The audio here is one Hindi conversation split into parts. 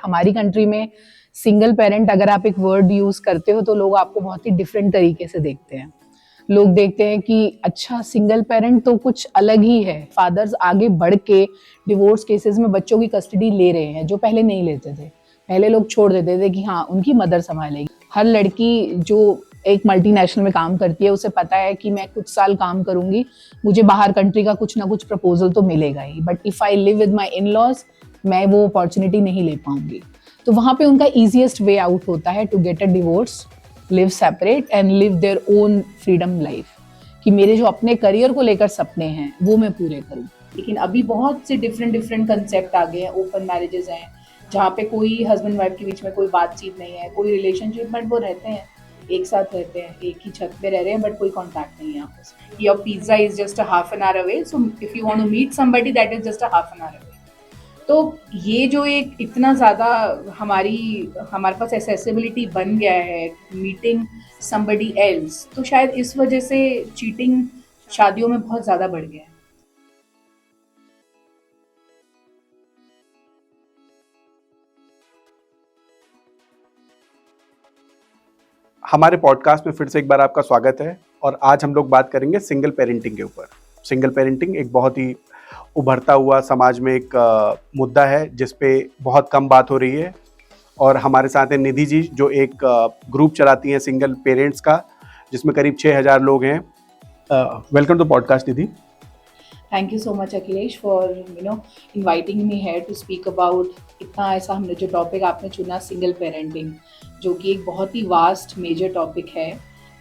हमारी कंट्री में सिंगल पेरेंट अगर आप एक वर्ड यूज करते हो तो लोग आपको बहुत ही डिफरेंट तरीके से देखते हैं। लोग देखते हैं कि अच्छा सिंगल पेरेंट तो कुछ अलग ही है, फादर्स आगे बढ़ के डिवोर्स केसेस में बच्चों की कस्टडी ले रहे हैं जो पहले नहीं लेते थे। पहले लोग छोड़ देते थे कि हाँ उनकी मदर संभालेगी। हर लड़की जो एक मल्टीनेशनल में काम करती है उसे पता है कि मैं कुछ साल काम करूंगी, मुझे बाहर कंट्री का कुछ ना कुछ प्रपोजल तो मिलेगा ही, but if I live with my in laws मैं वो अपॉर्चुनिटी नहीं ले पाऊंगी। तो वहां पे उनका ईजिएस्ट वे आउट होता है to get a divorce, live separate and live their own freedom life, कि मेरे जो अपने करियर को लेकर सपने हैं वो मैं पूरे करूं। लेकिन अभी बहुत से डिफरेंट डिफरेंट कंसेप्ट आ गए हैं। ओपन मैरिजेस हैं जहाँ पे कोई हस्बैंड वाइफ के बीच में कोई बातचीत नहीं है, कोई रिलेशनशिप, बट वो रहते हैं एक साथ, रहते हैं एक ही छत पे रह रहे हैं, बट कोई कांटेक्ट नहीं है आपस में। Your pizza is just a half an hour away, so if you want to meet somebody that is just a half an hour away. तो ये जो एक इतना ज़्यादा हमारे पास एसेसिबिलिटी बन गया है मीटिंग समबडी एल्स, तो शायद इस वजह से चीटिंग शादियों में बहुत ज़्यादा बढ़ गया है। हमारे पॉडकास्ट में फिर से एक बार आपका स्वागत है और आज हम लोग बात करेंगे सिंगल पेरेंटिंग के ऊपर। सिंगल पेरेंटिंग एक बहुत ही उभरता हुआ समाज में एक मुद्दा है जिस पे बहुत कम बात हो रही है, और हमारे साथ हैं निधि जी जो एक ग्रुप चलाती हैं सिंगल पेरेंट्स का, जिसमें करीब 6000 लोग हैं। Welcome to podcast Nidhi. Thank you so much Akhilesh for inviting me here to speak about इतना ऐसा हमने जो टॉपिक आपने चुना सिंगल पेरेंटिंग, जो कि एक बहुत ही वास्ट मेजर टॉपिक है।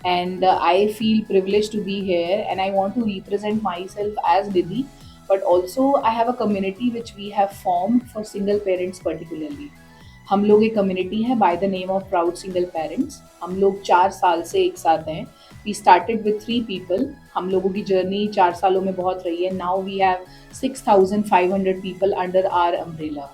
And I feel privilege to be here and I want to represent myself as Nidhi, but also I have a community which we have formed for single parents particularly. हम लोग एक कम्युनिटी है by the name of proud single parents. हम लोग 4 साल से एक साथ हैं। We started with 3 people. हम लोगों की जर्नी 4 सालों में बहुत रही है। Now we have 6500 people under our umbrella.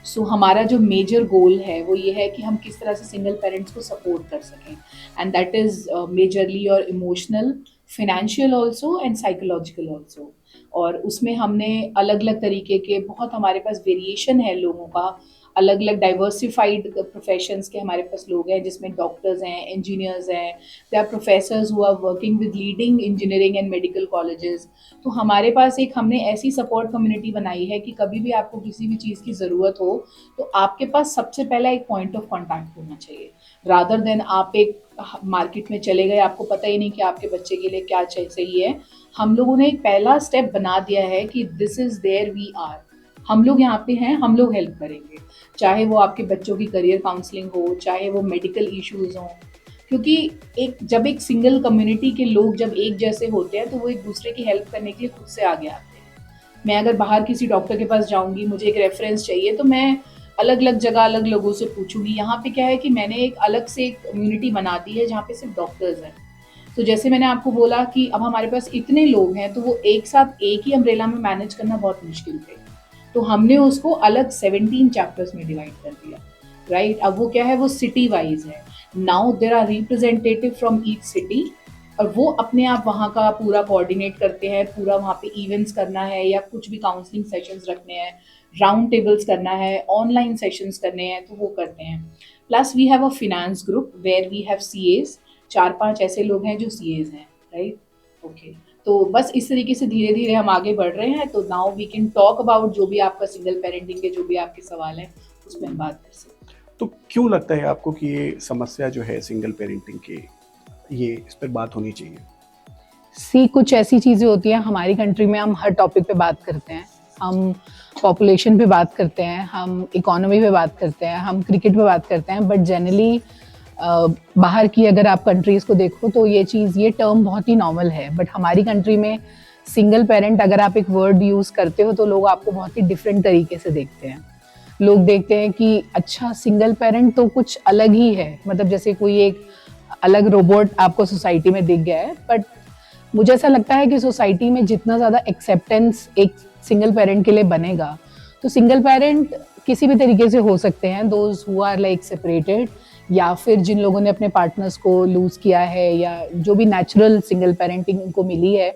So हमारा जो मेजर गोल है वो ये है कि हम किस तरह से सिंगल पेरेंट्स को सपोर्ट कर सकें, एंड दैट इज़ मेजरली और emotional, financial also and psychological also. और उसमें हमने अलग अलग तरीके के, बहुत हमारे पास वेरिएशन है लोगों का, अलग अलग डाइवर्सिफाइड प्रोफेशंस के हमारे पास लोग हैं, जिसमें डॉक्टर्स हैं, इंजीनियर्स हैं, they are professors who are working with leading engineering and medical colleges. तो हमारे पास एक हमने ऐसी सपोर्ट कम्युनिटी बनाई है कि कभी भी आपको किसी भी चीज़ की ज़रूरत हो तो आपके पास सबसे पहला एक पॉइंट ऑफ कॉन्टैक्ट होना चाहिए, रादर देन आप एक मार्केट में चले गए, आपको पता ही नहीं कि आपके बच्चे के लिए क्या सही है। हम लोगों ने एक पहला स्टेप बना दिया है कि this is there we are, हम लोग यहाँ पे हैं, हम लोग हेल्प करेंगे, चाहे वो आपके बच्चों की करियर काउंसलिंग हो, चाहे वो मेडिकल इश्यूज हों। क्योंकि जब एक सिंगल कम्युनिटी के लोग जब एक जैसे होते हैं तो वो एक दूसरे की हेल्प करने के लिए खुद से आगे आते हैं। मैं अगर बाहर किसी डॉक्टर के पास जाऊंगी, मुझे एक रेफरेंस चाहिए, तो मैं अलग अलग जगह अलग लोगों से पूछूंगी। यहाँ पे क्या है कि मैंने एक अलग से एक कम्युनिटी बना दी है जहाँ पे सिर्फ डॉक्टर्स हैं। तो जैसे मैंने आपको बोला कि अब हमारे पास इतने लोग हैं तो वो एक साथ एक ही अम्ब्रेला में मैनेज करना बहुत मुश्किल थे, तो हमने उसको अलग 17 चैप्टर्स में डिवाइड कर दिया, राइट। अब वो क्या है, वो सिटी वाइज है। Now there are representative from each city, और वो अपने आप वहाँ का पूरा कोऑर्डिनेट करते हैं, पूरा वहाँ पे इवेंट्स करना है या कुछ भी काउंसलिंग सेशंस रखने हैं, राउंड टेबल्स करना है, ऑनलाइन सेशंस करने हैं, तो वो करते हैं। Plus we have a finance group where we have CAs, 4-5 ऐसे लोग हैं जो सीएज हैं, राइट। ओके, तो बस इस तरीके से धीरे धीरे हम आगे बढ़ रहे हैं। तो now we can talk about जो भी आपका सिंगल पेरेंटिंग के जो भी आपके सवाल हैं उस पर हम बात कर सकते हैं। तो क्यों लगता है आपको कि ये समस्या जो है सिंगल पेरेंटिंग की, ये इस पर बात होनी चाहिए? कुछ ऐसी चीज़ें होती हैं हमारी कंट्री में, हम हर टॉपिक पे बात करते हैं। हम पॉपुलेशन पे बात करते हैं, हम इकोनॉमी पे बात करते हैं, हम क्रिकेट पे बात करते हैं, बट जनरली बाहर की अगर आप कंट्रीज़ को देखो तो ये टर्म बहुत ही नॉर्मल है। बट हमारी कंट्री में सिंगल पेरेंट अगर आप एक वर्ड यूज़ करते हो तो लोग आपको बहुत ही डिफरेंट तरीके से देखते हैं। लोग देखते हैं कि अच्छा सिंगल पेरेंट तो कुछ अलग ही है, मतलब जैसे कोई एक अलग रोबोट आपको सोसाइटी में दिख गया है। बट मुझे ऐसा लगता है कि सोसाइटी में जितना ज़्यादा एक्सेप्टेंस एक सिंगल पेरेंट के लिए बनेगा, तो सिंगल पेरेंट किसी भी तरीके से हो सकते हैं, those who are like separated, या फिर जिन लोगों ने अपने पार्टनर्स को लूज किया है, या जो भी नेचुरल सिंगल पेरेंटिंग उनको मिली है।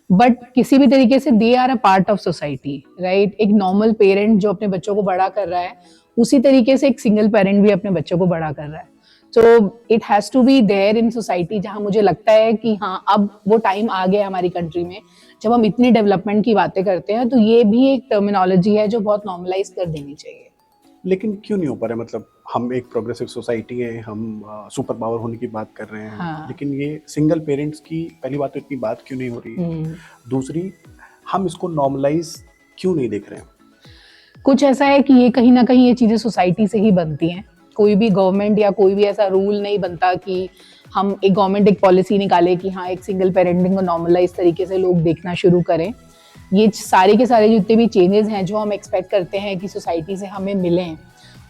बट किसी भी तरीके से they are a part of society, right. एक नॉर्मल पेरेंट जो अपने बच्चों को बड़ा कर रहा है उसी तरीके से एक सिंगल पेरेंट भी अपने बच्चों को बड़ा कर रहा है। तो it has to be there in society, जहां मुझे लगता है कि हाँ अब वो टाइम आ गया हमारी कंट्री में जब हम इतनी डेवलपमेंट की बातें करते हैं, तो ये भी एक टर्मिनोलॉजी है जो बहुत नॉर्मलाइज कर देनी चाहिए। लेकिन क्यों नहीं हो पा रहा? मतलब हम एक प्रोग्रेसिव सोसाइटी है, हम सुपर पावर होने की बात कर रहे हैं, हाँ। लेकिन ये सिंगल पेरेंट्स की पहली बात तो इतनी बात क्यों नहीं हो रही है? दूसरी, हम इसको नॉर्मलाइज क्यों नहीं देख रहे हैं? कुछ ऐसा है कि ये कहीं ना कहीं ये चीज़ें सोसाइटी से ही बनती हैं। कोई भी गवर्नमेंट या कोई भी ऐसा रूल नहीं बनता कि हम एक गवर्नमेंट एक पॉलिसी निकाले कि हाँ एक सिंगल पेरेंटिंग को नॉर्मलाइज तरीके से लोग देखना शुरू करें। ये सारे के सारे जितने भी चेंजेस हैं जो हम एक्सपेक्ट करते हैं कि सोसाइटी से हमें मिलें,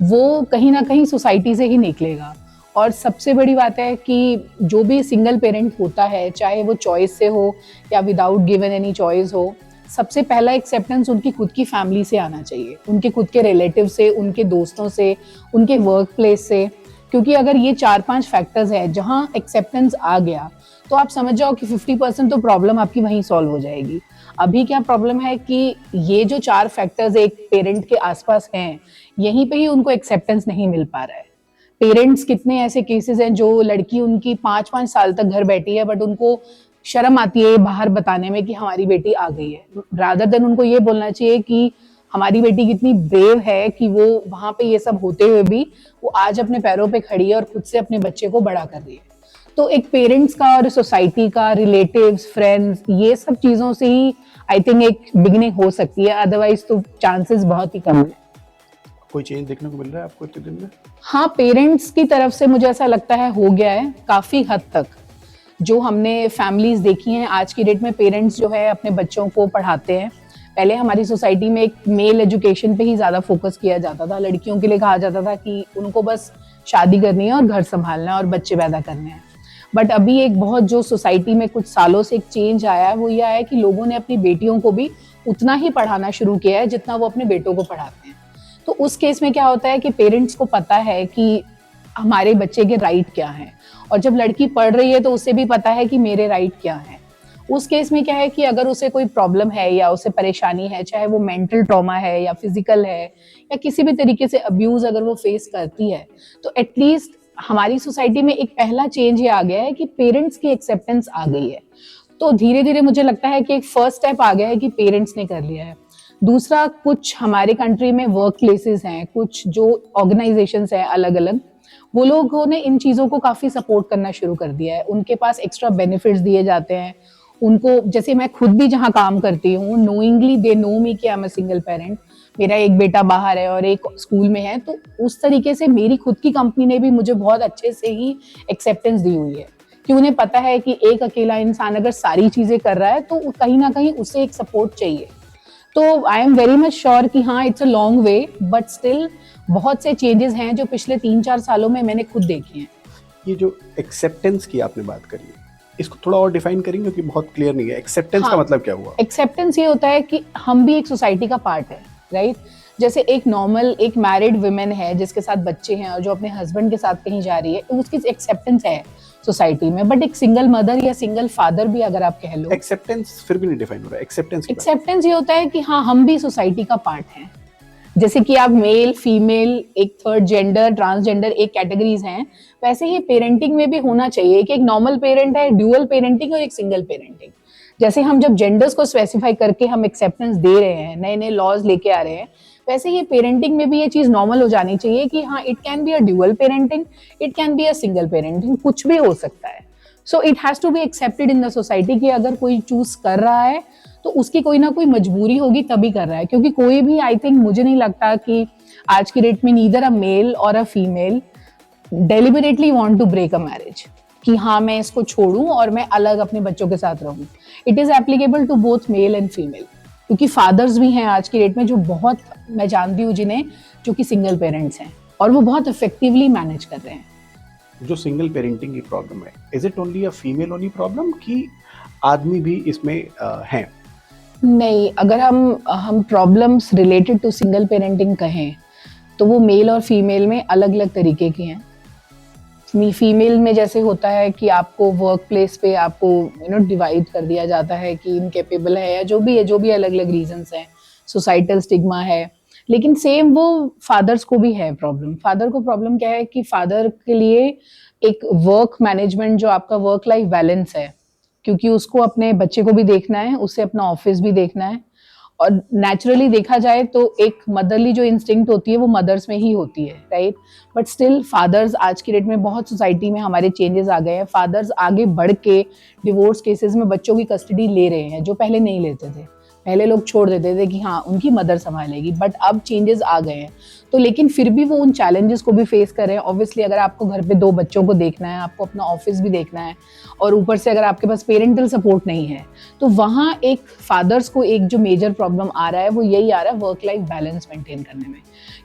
वो कहीं ना कहीं सोसाइटी से ही निकलेगा। और सबसे बड़ी बात है कि जो भी सिंगल पेरेंट होता है, चाहे वो चॉइस से हो या विदाउट गिवन एनी चॉइस हो, सबसे पहला एक्सेप्टेंस उनकी खुद की फैमिली से आना चाहिए, उनके खुद के रिलेटिव से, उनके दोस्तों से, उनके वर्क प्लेस से। क्योंकि अगर ये 4-5 फैक्टर्स है जहाँ एक्सेप्टेंस आ गया, तो आप समझ जाओ कि 50% तो प्रॉब्लम आपकी वहीं सॉल्व हो जाएगी। अभी क्या प्रॉब्लम है कि ये जो 4 फैक्टर्स एक पेरेंट के आसपास हैं, यहीं पे ही उनको एक्सेप्टेंस नहीं मिल पा रहा है। पेरेंट्स, कितने ऐसे केसेस हैं जो लड़की उनकी 5-5 साल तक घर बैठी है, बट उनको शर्म आती है बाहर बताने में कि हमारी बेटी आ गई है। रादर देन उनको ये बोलना चाहिए कि हमारी बेटी कितनी ब्रेव है कि वो वहां पे ये सब होते हुए भी वो आज अपने पैरों पे खड़ी है और खुद से अपने बच्चे को बड़ा कर रही है। तो एक पेरेंट्स का और सोसाइटी का, रिलेटिव्स, फ्रेंड्स, ये सब चीजों से ही आई थिंक एक बिगिनिंग हो सकती है, अदरवाइज तो चांसेस बहुत ही कम है। कोई चेंज देखने को मिल रहा है आपको इतने दिन में? हाँ, पेरेंट्स की तरफ से मुझे ऐसा लगता है हो गया है काफी हद तक। जो हमने फैमिलीज देखी हैं आज की डेट में, पेरेंट्स जो है अपने बच्चों को पढ़ाते हैं। पहले हमारी सोसाइटी में एक मेल एजुकेशन पे ही ज्यादा फोकस किया जाता था। लड़कियों के लिए कहा जाता था कि उनको बस शादी करनी है और घर संभालना है और बच्चे पैदा करने हैं। बट अभी एक बहुत जो सोसाइटी में कुछ सालों से एक चेंज आया है, वो ये आया है कि लोगों ने अपनी बेटियों को भी उतना ही पढ़ाना शुरू किया है जितना वो अपने बेटों को पढ़ाते हैं। तो उस केस में क्या होता है कि पेरेंट्स को पता है कि हमारे बच्चे के राइट क्या हैं, और जब लड़की पढ़ रही है तो उसे भी पता है कि मेरे राइट क्या हैं। उस केस में क्या है कि अगर उसे कोई प्रॉब्लम है या उसे परेशानी है, चाहे वो मेंटल ट्रॉमा है या फिजिकल है या किसी भी तरीके से अब्यूज अगर वो फेस करती है, तो एटलीस्ट हमारी सोसाइटी में एक पहला चेंज ये आ गया है कि पेरेंट्स की एक्सेप्टेंस आ गई है। तो धीरे धीरे मुझे लगता है कि एक फर्स्ट स्टेप आ गया है कि पेरेंट्स ने कर लिया है। दूसरा, कुछ हमारे कंट्री में वर्क प्लेसेस हैं, कुछ जो ऑर्गेनाइजेशंस हैं अलग अलग, वो लोगों ने इन चीज़ों को काफ़ी सपोर्ट करना शुरू कर दिया है। उनके पास एक्स्ट्रा बेनिफिट्स दिए जाते हैं उनको। जैसे मैं खुद भी जहाँ काम करती हूँ, नोइंगली दे नो मी कि I am a single parent, मेरा एक बेटा बाहर है और एक स्कूल में है, तो उस तरीके से मेरी खुद की कंपनी ने भी मुझे बहुत अच्छे से ही एक्सेप्टेंस दी हुई है कि उन्हें पता है कि एक अकेला इंसान अगर सारी चीज़ें कर रहा है तो कहीं ना कहीं उसे एक सपोर्ट चाहिए। तो I am very much sure कि हाँ, it's a long way, but still बहुत से चेंजेस हैं जो पिछले 3-4 सालों में मैंने खुद देखे हैं। ये जो एक्सेप्टेंस की आपने बात करी है, इसको थोड़ा और डिफाइन करेंगे क्योंकि बहुत क्लियर नहीं है। एक्सेप्टेंस का मतलब क्या हुआ? एक्सेप्टेंस ये होता है कि हम भी एक सोसाइटी का पार्ट है, राइट? जैसे एक नॉर्मल एक मैरिड वुमेन है जिसके साथ बच्चे हैं और जो अपने हस्बैंड के साथ कहीं जा रही है, उसकी एक्सेप्टेंस है सोसाइटी में। बट एक सिंगल मदर या सिंगल फादर भी अगर आप कह लो, एक्सेप्टेंस फिर भी नहीं डिफाइन हो रहा है। एक्सेप्टेंस ये होता है कि हाँ, हम भी सोसाइटी का पार्ट हैं। जैसे कि आप मेल, फीमेल, एक थर्ड जेंडर, ट्रांसजेंडर एक कैटेगरीज हैं, वैसे ही पेरेंटिंग में भी होना चाहिए कि एक नॉर्मल पेरेंट है, ड्यूअल पेरेंटिंग और एक सिंगल पेरेंटिंग। जैसे हम जब जेंडर्स को स्पेसिफाई करके हम एक्सेप्टेंस दे रहे हैं, नए नए लॉज लेके आ रहे हैं, वैसे ही पेरेंटिंग में भी ये चीज नॉर्मल हो जानी चाहिए कि हाँ, it can be a dual parenting, it can be a single parenting, कुछ भी हो सकता है। So it has to be accepted in the society कि अगर कोई चूज कर रहा है तो उसकी कोई ना कोई मजबूरी होगी तभी कर रहा है। क्योंकि कोई भी, आई थिंक, मुझे नहीं लगता कि आज की डेट में नीदर अ मेल और a female deliberately want to break a marriage कि हाँ, मैं इसको छोड़ूं और मैं अलग अपने बच्चों के साथ रहूं। It is applicable to both male and female, क्योंकि फादर्स भी हैं आज की डेट में जो बहुत, मैं जानती हूँ जिन्हें, जो कि सिंगल पेरेंट्स हैं और वो बहुत इफेक्टिवली मैनेज कर रहे हैं। जो सिंगल पेरेंटिंग की प्रॉब्लम है, is it only a female only problem कि आदमी भी इसमें हैं? नहीं, अगर हम problems related to single parenting कहें तो वो मेल और फीमेल में अलग अलग तरीके की हैं। फीमेल में जैसे होता है कि आपको वर्क प्लेस पे आपको डिवाइड कर दिया जाता है कि इनकेपेबल है या जो भी है, जो भी अलग अलग रीजंस हैं, सोसाइटल स्टिग्मा है। लेकिन सेम वो फादर्स को भी है प्रॉब्लम। फादर को प्रॉब्लम क्या है कि फादर के लिए एक वर्क मैनेजमेंट, जो आपका वर्क लाइफ बैलेंस है, क्योंकि उसको अपने बच्चे को भी देखना है, उसे अपना ऑफिस भी देखना है, और नेचुरली देखा जाए तो एक मदरली जो इंस्टिंक्ट होती है वो मदर्स में ही होती है, राइट। बट स्टिल फादर्स आज की डेट में बहुत सोसाइटी में हमारे चेंजेस आ गए हैं। फादर्स आगे बढ़ के डिवोर्स केसेस में बच्चों की कस्टडी ले रहे हैं, जो पहले नहीं लेते थे। पहले लोग छोड़ देते थे कि हाँ उनकी मदर संभालेगी, बट अब चेंजेस आ गए हैं। तो लेकिन फिर भी वो उन चैलेंजेस को भी फेस कर रहे हैं। ऑब्वियसली अगर आपको घर पे 2 बच्चों को देखना है, आपको अपना ऑफिस भी देखना है, और ऊपर से अगर आपके पास पेरेंटल सपोर्ट नहीं है, तो वहाँ एक फादर्स को एक जो मेजर प्रॉब्लम आ रहा है वो यही आ रहा है, वर्क लाइफ बैलेंस मेंटेन करने में।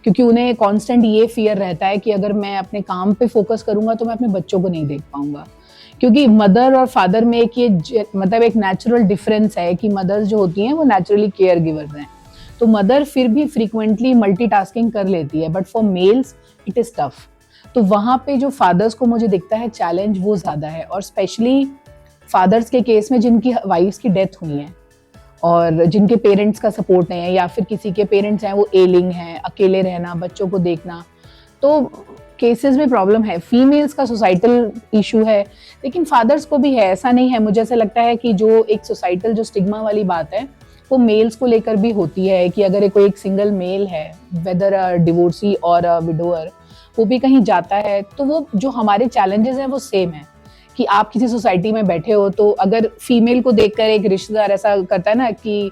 क्योंकि उन्हें कॉन्स्टेंट ये फियर रहता है कि अगर मैं अपने काम पे फोकस करूंगा तो मैं अपने बच्चों को नहीं देख पाऊंगा। क्योंकि मदर और फादर में एक ये मतलब एक नेचुरल डिफरेंस है कि मदर्स जो होती हैं वो नेचुरली केयर गिवर्स हैं। तो मदर फिर भी फ्रीक्वेंटली मल्टीटास्किंग कर लेती है, but for mails it is tough. तो वहाँ पे जो फादर्स को मुझे दिखता है चैलेंज वो ज़्यादा है, और स्पेशली फादर्स के केस में जिनकी वाइफ्स की डेथ हुई है और जिनके पेरेंट्स का सपोर्ट नहीं है, या फिर किसी के पेरेंट्स हैं वो एलिंग हैं, अकेले रहना, बच्चों को देखना, तो केसेस में प्रॉब्लम है। फीमेल्स का सोसाइटल इशू है, लेकिन फादर्स को भी है, ऐसा नहीं है। मुझे ऐसा लगता है कि जो एक सोसाइटल जो स्टिग्मा वाली बात है वो मेल्स को लेकर भी होती है कि अगर कोई एक सिंगल मेल है, वेदर डिवोर्सी और विडोअर, वो भी कहीं जाता है, तो वो जो हमारे चैलेंजेस हैं वो सेम है। कि आप किसी सोसाइटी में बैठे हो, तो अगर फीमेल को देखकर एक रिश्तेदार ऐसा करता है ना कि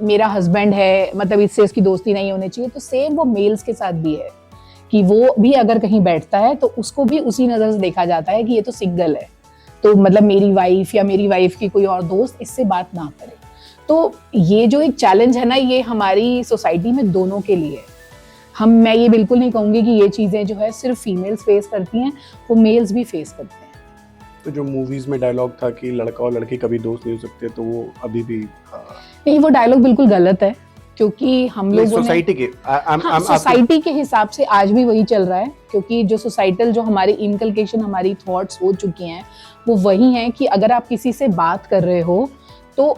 मेरा हस्बैंड है, मतलब इससे इसकी दोस्ती नहीं होनी चाहिए, तो सेम वो मेल्स के साथ भी है कि वो भी अगर कहीं बैठता है तो उसको भी उसी नज़र से देखा जाता है कि ये तो सिंगल है, तो मतलब मेरी वाइफ या मेरी वाइफ की कोई और दोस्त इससे बात ना करे। तो ये जो एक चैलेंज है ना, ये हमारी सोसाइटी में दोनों के लिए है। मैं ये बिल्कुल नहीं कहूँगी कि ये चीज़ें जो है सिर्फ फीमेल्स फेस करती हैं, वो मेल्स भी फेस करते हैं। तो जो मूवीज में डायलॉग था कि लड़का और लड़की कभी दोस्त नहीं हो सकते, तो वो अभी भी नहीं, वो डायलॉग बिल्कुल गलत है। क्योंकि हम लोग सोसाइटी के सोसाइटी के हिसाब से आज भी वही चल रहा है। क्योंकि जो सोसाइटल जो हमारी इनकलकेशन, हमारी थॉट्स हो चुकी हैं, वो वही हैं कि अगर आप किसी से बात कर रहे हो तो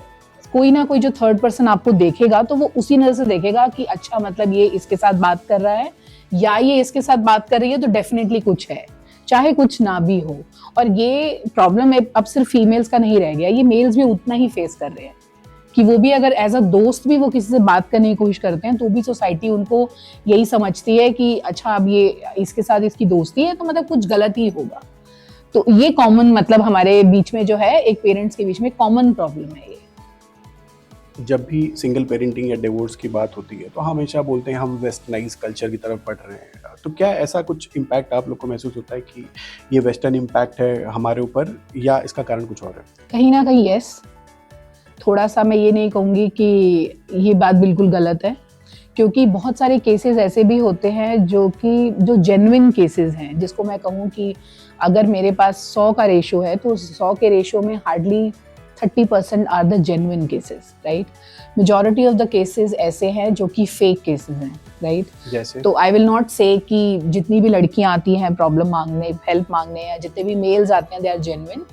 कोई ना कोई जो थर्ड पर्सन आपको देखेगा तो वो उसी नजर से देखेगा कि अच्छा मतलब ये इसके साथ बात कर रहा है या ये इसके साथ बात कर रही है, तो डेफिनेटली कुछ है, चाहे कुछ ना भी हो। और ये प्रॉब्लम अब सिर्फ फीमेल्स का नहीं रह गया, ये मेल्स भी उतना ही फेस कर रहे हैं कि वो भी अगर एज अ दोस्त भी वो किसी से बात करने की कोशिश करते हैं, तो भी सोसाइटी उनको यही समझती है कि अच्छा अब ये इसके साथ इसकी दोस्ती है तो मतलब कुछ गलत ही होगा। तो ये कॉमन मतलब हमारे बीच में जो है, एक पेरेंट्स के बीच में कॉमन प्रॉब्लम है ये। जब भी सिंगल पेरेंटिंग या डिवोर्स की बात होती है तो हमेशा बोलते हैं हम वेस्टर्नाइज कल्चर की तरफ बढ़ रहे हैं। तो क्या ऐसा कुछ इम्पैक्ट आप लोग को महसूस होता है कि ये वेस्टर्न इम्पैक्ट है हमारे ऊपर, या इसका कारण कुछ और है? कहीं ना कहीं यस। थोड़ा सा मैं ये नहीं कहूँगी कि ये बात बिल्कुल गलत है, क्योंकि बहुत सारे केसेस ऐसे भी होते हैं जो जेन्युइन केसेस हैं, जिसको मैं कहूँ कि अगर मेरे पास 100 का रेशो है तो 100 के रेशो में hardly 30% are the genuine cases, right. Majority of the cases ऐसे हैं जो कि फेक केसेस हैं, राइट। जैसे तो आई विल नॉट से कि जितनी भी लड़कियां आती हैं प्रॉब्लम मांगने, हेल्प मांगने, या जितने भी मेल्स आते हैं दे आर जेन्युइन।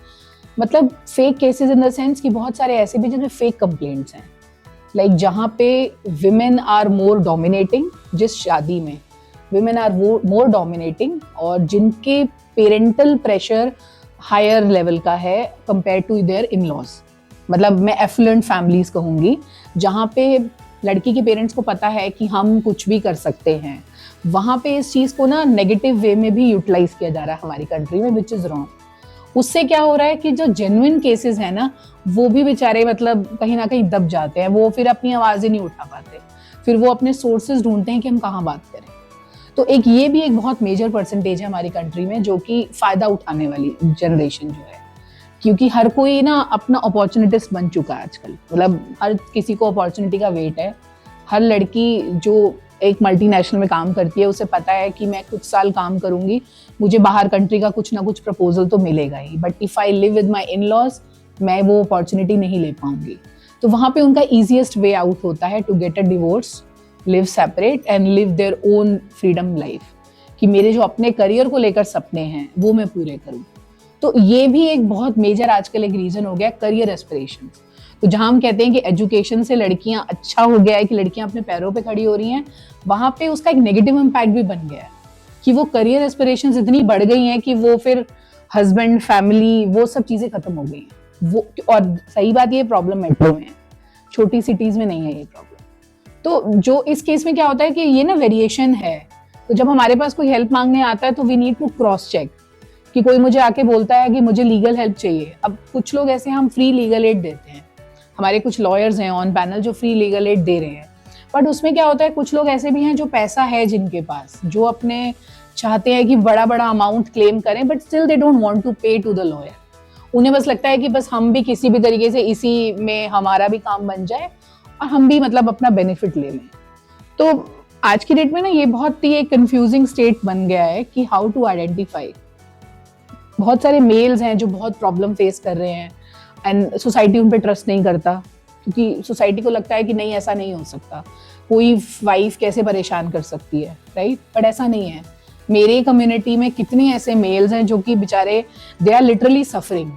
मतलब fake cases in the sense कि बहुत सारे ऐसे भी जिनमें फेक कंप्लेंट्स हैं, लाइक जहाँ पे विमेन आर मोर डोमिनेटिंग, जिस शादी में विमेन आर मोर डोमिनेटिंग और जिनके पेरेंटल प्रेशर हायर लेवल का है compare to their in laws. मतलब मैं एफ्लुएंट फैमिलीज कहूँगी जहाँ पे लड़की के पेरेंट्स को पता है कि हम कुछ भी कर सकते हैं, वहाँ पे इस चीज़ को ना नेगेटिव वे में भी यूटिलाइज किया जा रहा है हमारी कंट्री में, विच इज़ रॉन्ग। उससे क्या हो रहा है कि जो जेन्युइन केसेस हैं ना, वो भी बेचारे मतलब कहीं ना कहीं दब जाते हैं, वो फिर अपनी आवाज़ ही नहीं उठा पाते, फिर वो अपने सोर्सेज ढूंढते हैं कि हम कहाँ बात करें। तो ये भी एक बहुत मेजर परसेंटेज है हमारी कंट्री में, जो कि फ़ायदा उठाने वाली जनरेशन जो है, क्योंकि हर कोई ना अपना अपॉर्चुनिटिस्ट बन चुका है आजकल। मतलब हर किसी को अपॉर्चुनिटी का वेट है। हर लड़की जो एक मल्टीनेशनल में काम करती है, उसे पता है कि मैं कुछ साल काम करूंगी, मुझे बाहर कंट्री का कुछ ना कुछ प्रपोजल तो मिलेगा ही, but if I live with my in laws मैं वो अपॉर्चुनिटी नहीं ले पाऊंगी। तो वहाँ पे उनका ईजिएस्ट वे आउट होता है to get a divorce, live separate and live their own freedom life, कि मेरे जो अपने करियर को लेकर सपने हैं वो मैं पूरे करूँ। तो ये भी एक बहुत मेजर आजकल एक रीज़न हो गया, करियर एस्पिरेशंस। तो जहां हम कहते हैं कि एजुकेशन से लड़कियां अच्छा हो गया है कि लड़कियां अपने पैरों पे खड़ी हो रही हैं, वहां पे उसका एक नेगेटिव इम्पैक्ट भी बन गया है कि वो करियर एस्पिरेशंस इतनी बढ़ गई हैं कि वो फिर हस्बैंड, फैमिली, वो सब चीजें खत्म हो गई हैं वो। और सही बात, ये प्रॉब्लम मेट्रो में है, छोटी सिटीज में नहीं है ये प्रॉब्लम। तो जो इस केस में क्या होता है कि ये ना वेरिएशन है। तो जब हमारे पास कोई हेल्प मांगने आता है तो we need to cross check कि कोई मुझे आके बोलता है कि मुझे लीगल हेल्प चाहिए। अब कुछ लोग ऐसे हम फ्री लीगल एड देते हैं, हमारे कुछ लॉयर्स हैं ऑन पैनल जो फ्री लीगल एड दे रहे हैं, बट उसमें क्या होता है कुछ लोग ऐसे भी हैं जो पैसा है जिनके पास, जो अपने चाहते हैं कि बड़ा बड़ा अमाउंट क्लेम करें, but still they don't want to pay to the lawyer. उन्हें बस लगता है कि बस हम भी किसी भी तरीके से इसी में हमारा भी काम बन जाए और हम भी मतलब अपना बेनिफिट ले लें। तो आज की डेट में ना ये बहुत ही एक कंफ्यूजिंग स्टेट बन गया है कि हाउ टू आइडेंटिफाई। बहुत सारे मेल्स हैं जो बहुत प्रॉब्लम फेस कर रहे हैं एंड सोसाइटी उन पे ट्रस्ट नहीं करता, क्योंकि सोसाइटी को लगता है कि नहीं ऐसा नहीं हो सकता, कोई वाइफ कैसे परेशान कर सकती है, राइट? बट ऐसा नहीं है। मेरे कम्युनिटी में कितने ऐसे मेल्स हैं जो कि बेचारे they are literally suffering.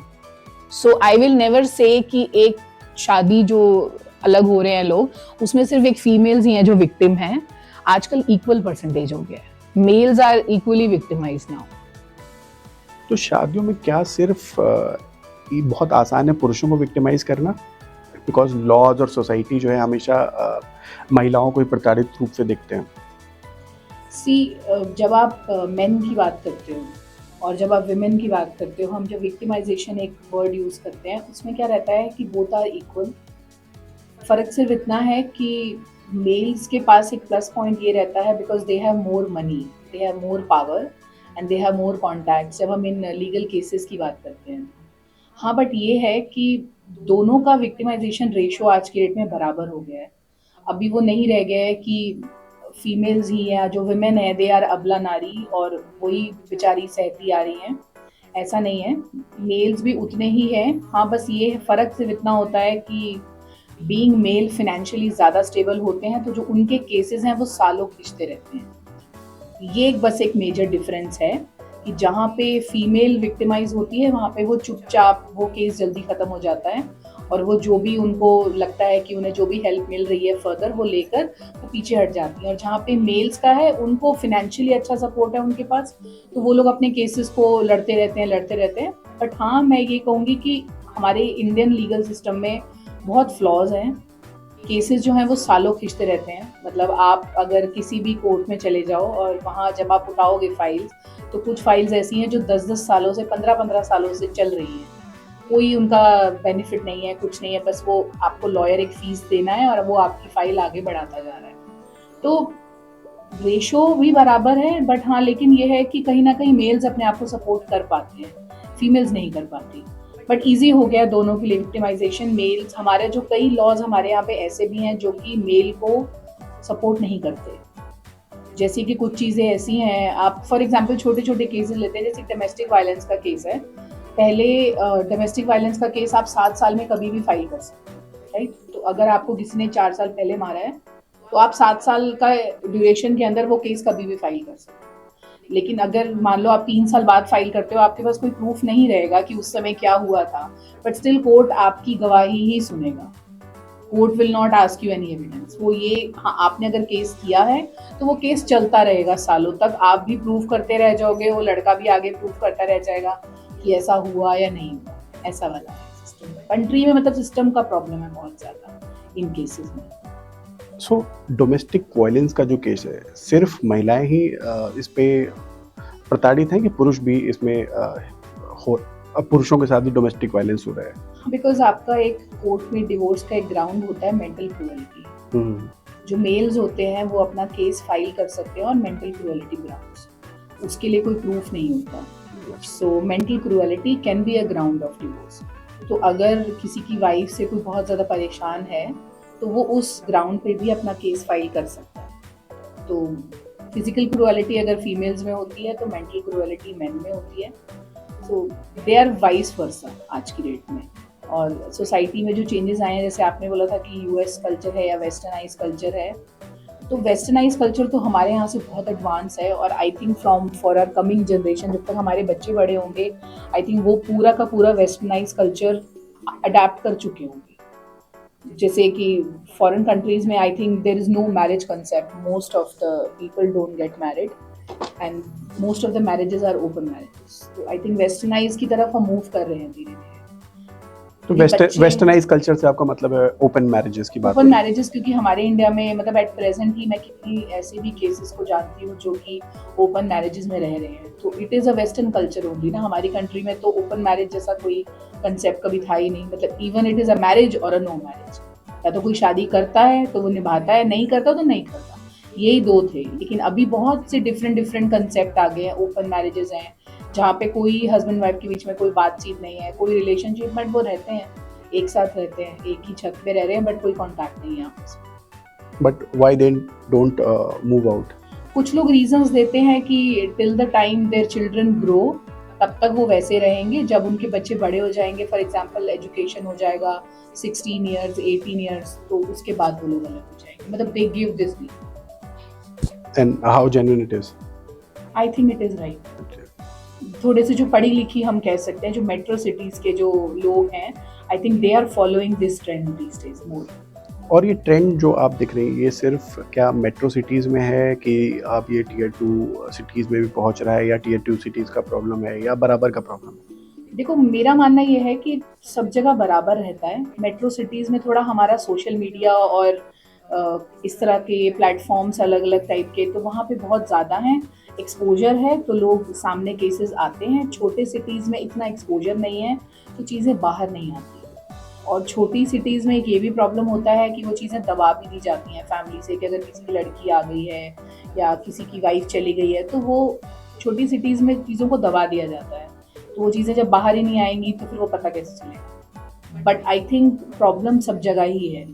So I will never say कि एक शादी जो अलग हो रहे हैं लोग, उसमें सिर्फ एक फीमेल्स ही हैं जो विक्टिम हैं। आजकल इक्वल परसेंटेज हो गया है, males are equally victimised now. तो शादियों में क्या सिर्फ ये बहुत आसान है पुरुषों को विक्टिमाइज करना? बिकॉज लॉज और सोसाइटी जो है हमेशा महिलाओं को ही प्रताड़ित रूप से देखते हैं। जब आप मेन की बात करते हो और जब आप विमेन की बात करते हो, हम जब विक्टिमाइजेशन एक वर्ड यूज करते हैं उसमें क्या रहता है कि बोथ आर इक्वल। फर्क सिर्फ इतना है कि मेल्स के पास एक प्लस पॉइंट ये रहता है because they have more money, they have more power and they have more contacts, जब हम इन लीगल केसेस की बात करते हैं। हाँ, बट ये है कि दोनों का विक्टिमाइजेशन रेशो आज के डेट में बराबर हो गया है। अभी वो नहीं रह गया है कि फीमेल्स ही हैं, जो विमेन है दे आर अबला नारी और वही बेचारी सहती आ रही हैं, ऐसा नहीं है। मेल्स भी उतने ही हैं। हाँ, बस ये फ़र्क सिर्फ इतना होता है कि बीइंग मेल फाइनेंशियली ज़्यादा स्टेबल होते हैं, तो जो उनके केसेस हैं वो सालों खींचते रहते हैं। ये बस एक मेजर डिफरेंस है कि जहाँ पे फीमेल विक्टिमाइज होती है वहाँ पे वो चुपचाप वो केस जल्दी ख़त्म हो जाता है और वो जो भी उनको लगता है कि उन्हें जो भी हेल्प मिल रही है फर्दर वो लेकर वो पीछे हट जाती हैं। और जहाँ पे मेल्स का है, उनको फिनेंशियली अच्छा सपोर्ट है उनके पास, तो वो लोग अपने केसेस को लड़ते रहते हैं। बट हाँ, मैं ये कहूँगी कि हमारे इंडियन लीगल सिस्टम में बहुत फ्लॉज हैं। केसेस जो हैं वो सालों खींचते रहते हैं। मतलब आप अगर किसी भी कोर्ट में चले जाओ और वहाँ जब आप उठाओगे फाइल्स, तो कुछ फाइल्स ऐसी हैं जो 10-10 सालों से, 15-15 सालों से चल रही हैं। कोई उनका बेनिफिट नहीं है, कुछ नहीं है, बस वो आपको लॉयर एक फीस देना है और वो आपकी फाइल आगे बढ़ाता जा रहा है। तो रेशो भी बराबर है, बट हाँ, लेकिन ये है कि कहीं ना कहीं मेल्स अपने आप को सपोर्ट कर पाते हैं, फीमेल्स नहीं कर पाती। बट इजी हो गया दोनों के लिए विक्टिमाइजेशन। मेल्स, हमारे जो कई लॉज हमारे यहाँ पे ऐसे भी हैं जो कि मेल को सपोर्ट नहीं करते। जैसे कि कुछ चीज़ें ऐसी हैं, आप फॉर एग्जांपल छोटे छोटे केसेस लेते हैं, जैसे डोमेस्टिक वायलेंस का केस है। पहले डोमेस्टिक वायलेंस का केस आप 7 साल में कभी भी फाइल कर सकते हैं, राइट? तो अगर आपको किसी ने 4 साल पहले मारा है तो आप 7 साल का ड्यूरेशन के अंदर वो केस कभी भी फाइल कर सकते हैं। लेकिन अगर मान लो आप 3 साल बाद फाइल करते हो, आपके पास कोई प्रूफ नहीं रहेगा कि उस समय क्या हुआ था, बट स्टिल कोर्ट आपकी गवाही ही सुनेगा। Court will not ask you any evidence. वो ये, हाँ, आपने अगर केस किया है तो वो केस चलता रहेगा सालों तक, आप भी प्रूफ करते रह जाओगे, वो लड़का भी आगे प्रूफ करता रह जाएगा कि ऐसा हुआ या नहीं हुआ। ऐसा वाला है सिस्टम कंट्री में, मतलब सिस्टम का प्रॉब्लम है बहुत ज़्यादा इन केसेस में। सो डोमेस्टिक वायलेंस का जो केस है, सिर्फ महिलाएं ही इस पे प्रताड़ित हैं कि पुरुष भी इसमें पुरुषों के साथ भी डोमेस्टिक वायलेंस हो रहा है? बिकॉज आपका एक कोर्ट में डिवोर्स का एक ग्राउंड होता है मेंटल क्रूएलिटी। जो मेल्स होते हैं वो अपना केस फाइल कर सकते हैं और मेंटल क्रूएलिटी ग्राउंड्स, उसके लिए कोई प्रूफ नहीं होता। So mental cruelty can be a ground of divorce. तो अगर किसी की वाइफ से कोई बहुत ज़्यादा परेशान है तो वो उस ग्राउंड पे भी अपना केस फाइल कर सकता है। तो फिजिकल क्रूएलिटी अगर फीमेल्स में होती है तो मेंटल क्रूएलिटी मेन में होती है। सो दे आर वाइस वर्सा आज की डेट में। और सोसाइटी में जो चेंजेस आए हैं, जैसे आपने बोला था कि यूएस कल्चर है या वेस्टर्नाइज कल्चर है, तो वेस्टर्नाइज कल्चर तो हमारे यहाँ से बहुत एडवांस है। और I think for our coming generation, जब तक हमारे बच्चे बड़े होंगे, आई थिंक वो पूरा का पूरा वेस्टर्नाइज कल्चर अडेप्ट कर चुके होंगे। जैसे कि फॉरेन कंट्रीज में I think there is no marriage concept, most of the people don't get married and most of the marriages are open marriages. तो आई थिंक वेस्टर्नाइज की तरफ हम मूव कर रहे हैं धीरे धीरे। तो ये बच्चे वेस्टर्नाइज कल्चर से आपका मतलब है ओपन मैरिजेस की बात ओपन हो रही मैरिजेस, क्योंकि हमारे इंडिया में मतलब एट प्रेजेंट ही मैं कितनी ऐसे भी केसेस को जानती हूँ जो कि ओपन मैरिजेस में रह रहे हैं। तो it is a western culture only ना, हमारी कंट्री में तो ओपन मैरिज जैसा कोई कंसेप्ट कभी था ही नहीं। मतलब even it is a marriage और अ नो मैरिज, या तो कोई शादी करता है तो वो निभाता है, नहीं करता तो नहीं करता, यही दो थे। लेकिन अभी बहुत से डिफरेंट डिफरेंट कंसेप्ट आ गए हैं। ओपन मैरिजेस हैं जहाँ पे कोई हस्बैंड वाइफ के बीच में कोई बातचीत नहीं है, कोई रिलेशनशिप में वो रहते हैं, एक साथ रहते हैं, एक ही छत पे रह रहे हैं, बट कोई कांटेक्ट नहीं है आपस में। है, but why they don't move out? कुछ लोग रीजंस देते हैं कि till the time their children grow, तब तक वो वैसे रहेंगे। जब उनके बच्चे बड़े हो जाएंगे, फॉर एग्जांपल एजुकेशन हो जाएगा 16 इयर्स 18 इयर्स, तो उसके बाद वो लोग अलग हो जाएंगे। मतलब they give this reason. And how genuine it is? I think it is right. थोड़े से जो पढ़ी लिखी हम कह सकते हैं, जो मेट्रो सिटीज के जो लोग हैं, I think they are following this trend these days more. और ये ट्रेंड जो आप देख रहे हैं, ये सिर्फ क्या मेट्रो सिटीज़ में है कि आप ये टीयर 2 सिटीज़ में भी पहुंच रहा है, या टीयर 2 सिटीज़ का प्रॉब्लम है, या बराबर का प्रॉब्लम है? देखो, मेरा मानना ये है कि सब जगह बराबर रहता है। मेट्रो सिटीज़ में थोड़ा हमारा सोशल मीडिया और इस तरह के प्लेटफॉर्म्स अलग अलग टाइप के, तो वहाँ पे बहुत ज़्यादा हैं, एक्सपोजर है, तो लोग सामने केसेस आते हैं। छोटे सिटीज़ में इतना एक्सपोजर नहीं है, तो चीज़ें बाहर नहीं आती। और छोटी सिटीज़ में एक ये भी प्रॉब्लम होता है कि वो चीज़ें दबा भी दी जाती हैं फैमिली से, कि अगर किसी की लड़की आ गई है या किसी की वाइफ चली गई है, तो वो छोटी सिटीज़ में चीज़ों को दबा दिया जाता है। तो वो चीज़ें जब बाहर ही नहीं आएंगी तो फिर वो पता कैसे चलेगा। बट आई थिंक प्रॉब्लम सब जगह ही है,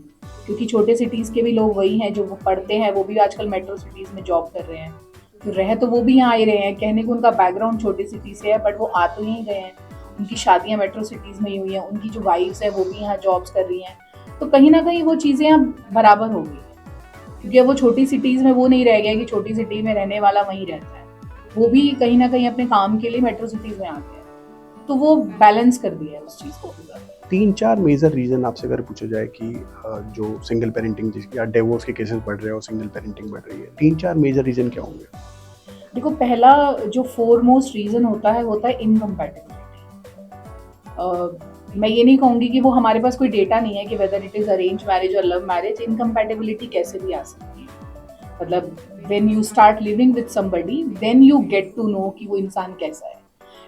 क्योंकि छोटे सिटीज़ के भी लोग वही हैं जो वो पढ़ते हैं, वो भी आजकल मेट्रो सिटीज़ में जॉब कर रहे हैं। तो रह तो वो भी यहाँ आ रहे हैं, कहने को उनका बैकग्राउंड छोटी सिटी से है, बट वो आ तो यहीं गए हैं। उनकी शादियाँ मेट्रो सिटीज़ में ही हुई हैं, उनकी जो वाइफ्स है वो भी यहाँ जॉब्स कर रही हैं। तो कहीं ना कहीं वो चीज़ें अब बराबर हो गई, क्योंकि अब वो छोटी सिटीज़ में वो नहीं रह गया कि छोटी सिटी में रहने वाला वहीं रहता है, वो भी कहीं ना कहीं अपने काम के लिए मेट्रो सिटीज़ में आ गया है। तो वो बैलेंस कर दिया है उस चीज़ को पूरा। 3-4 मेजर रीजन आपसे अगर पूछा जाए कि जो सिंगल पेरेंटिंग या डिवोर्स के केसेस बढ़ रहे हैं और सिंगल पेरेंटिंग बढ़ रही है, 3-4 मेजर रीजन क्या होंगे? देखो, पहला जो फोरमोस्ट रीज़न होता है इनकम्पैटिबिलिटी। मैं ये नहीं कहूँगी कि वो हमारे पास कोई डेटा नहीं है कि whether it is arrange marriage और लव मैरिज, इनकम्पैटिबिलिटी कैसे भी आ सकती है। मतलब when you start living with somebody, then you get to know कि वो इंसान कैसा है।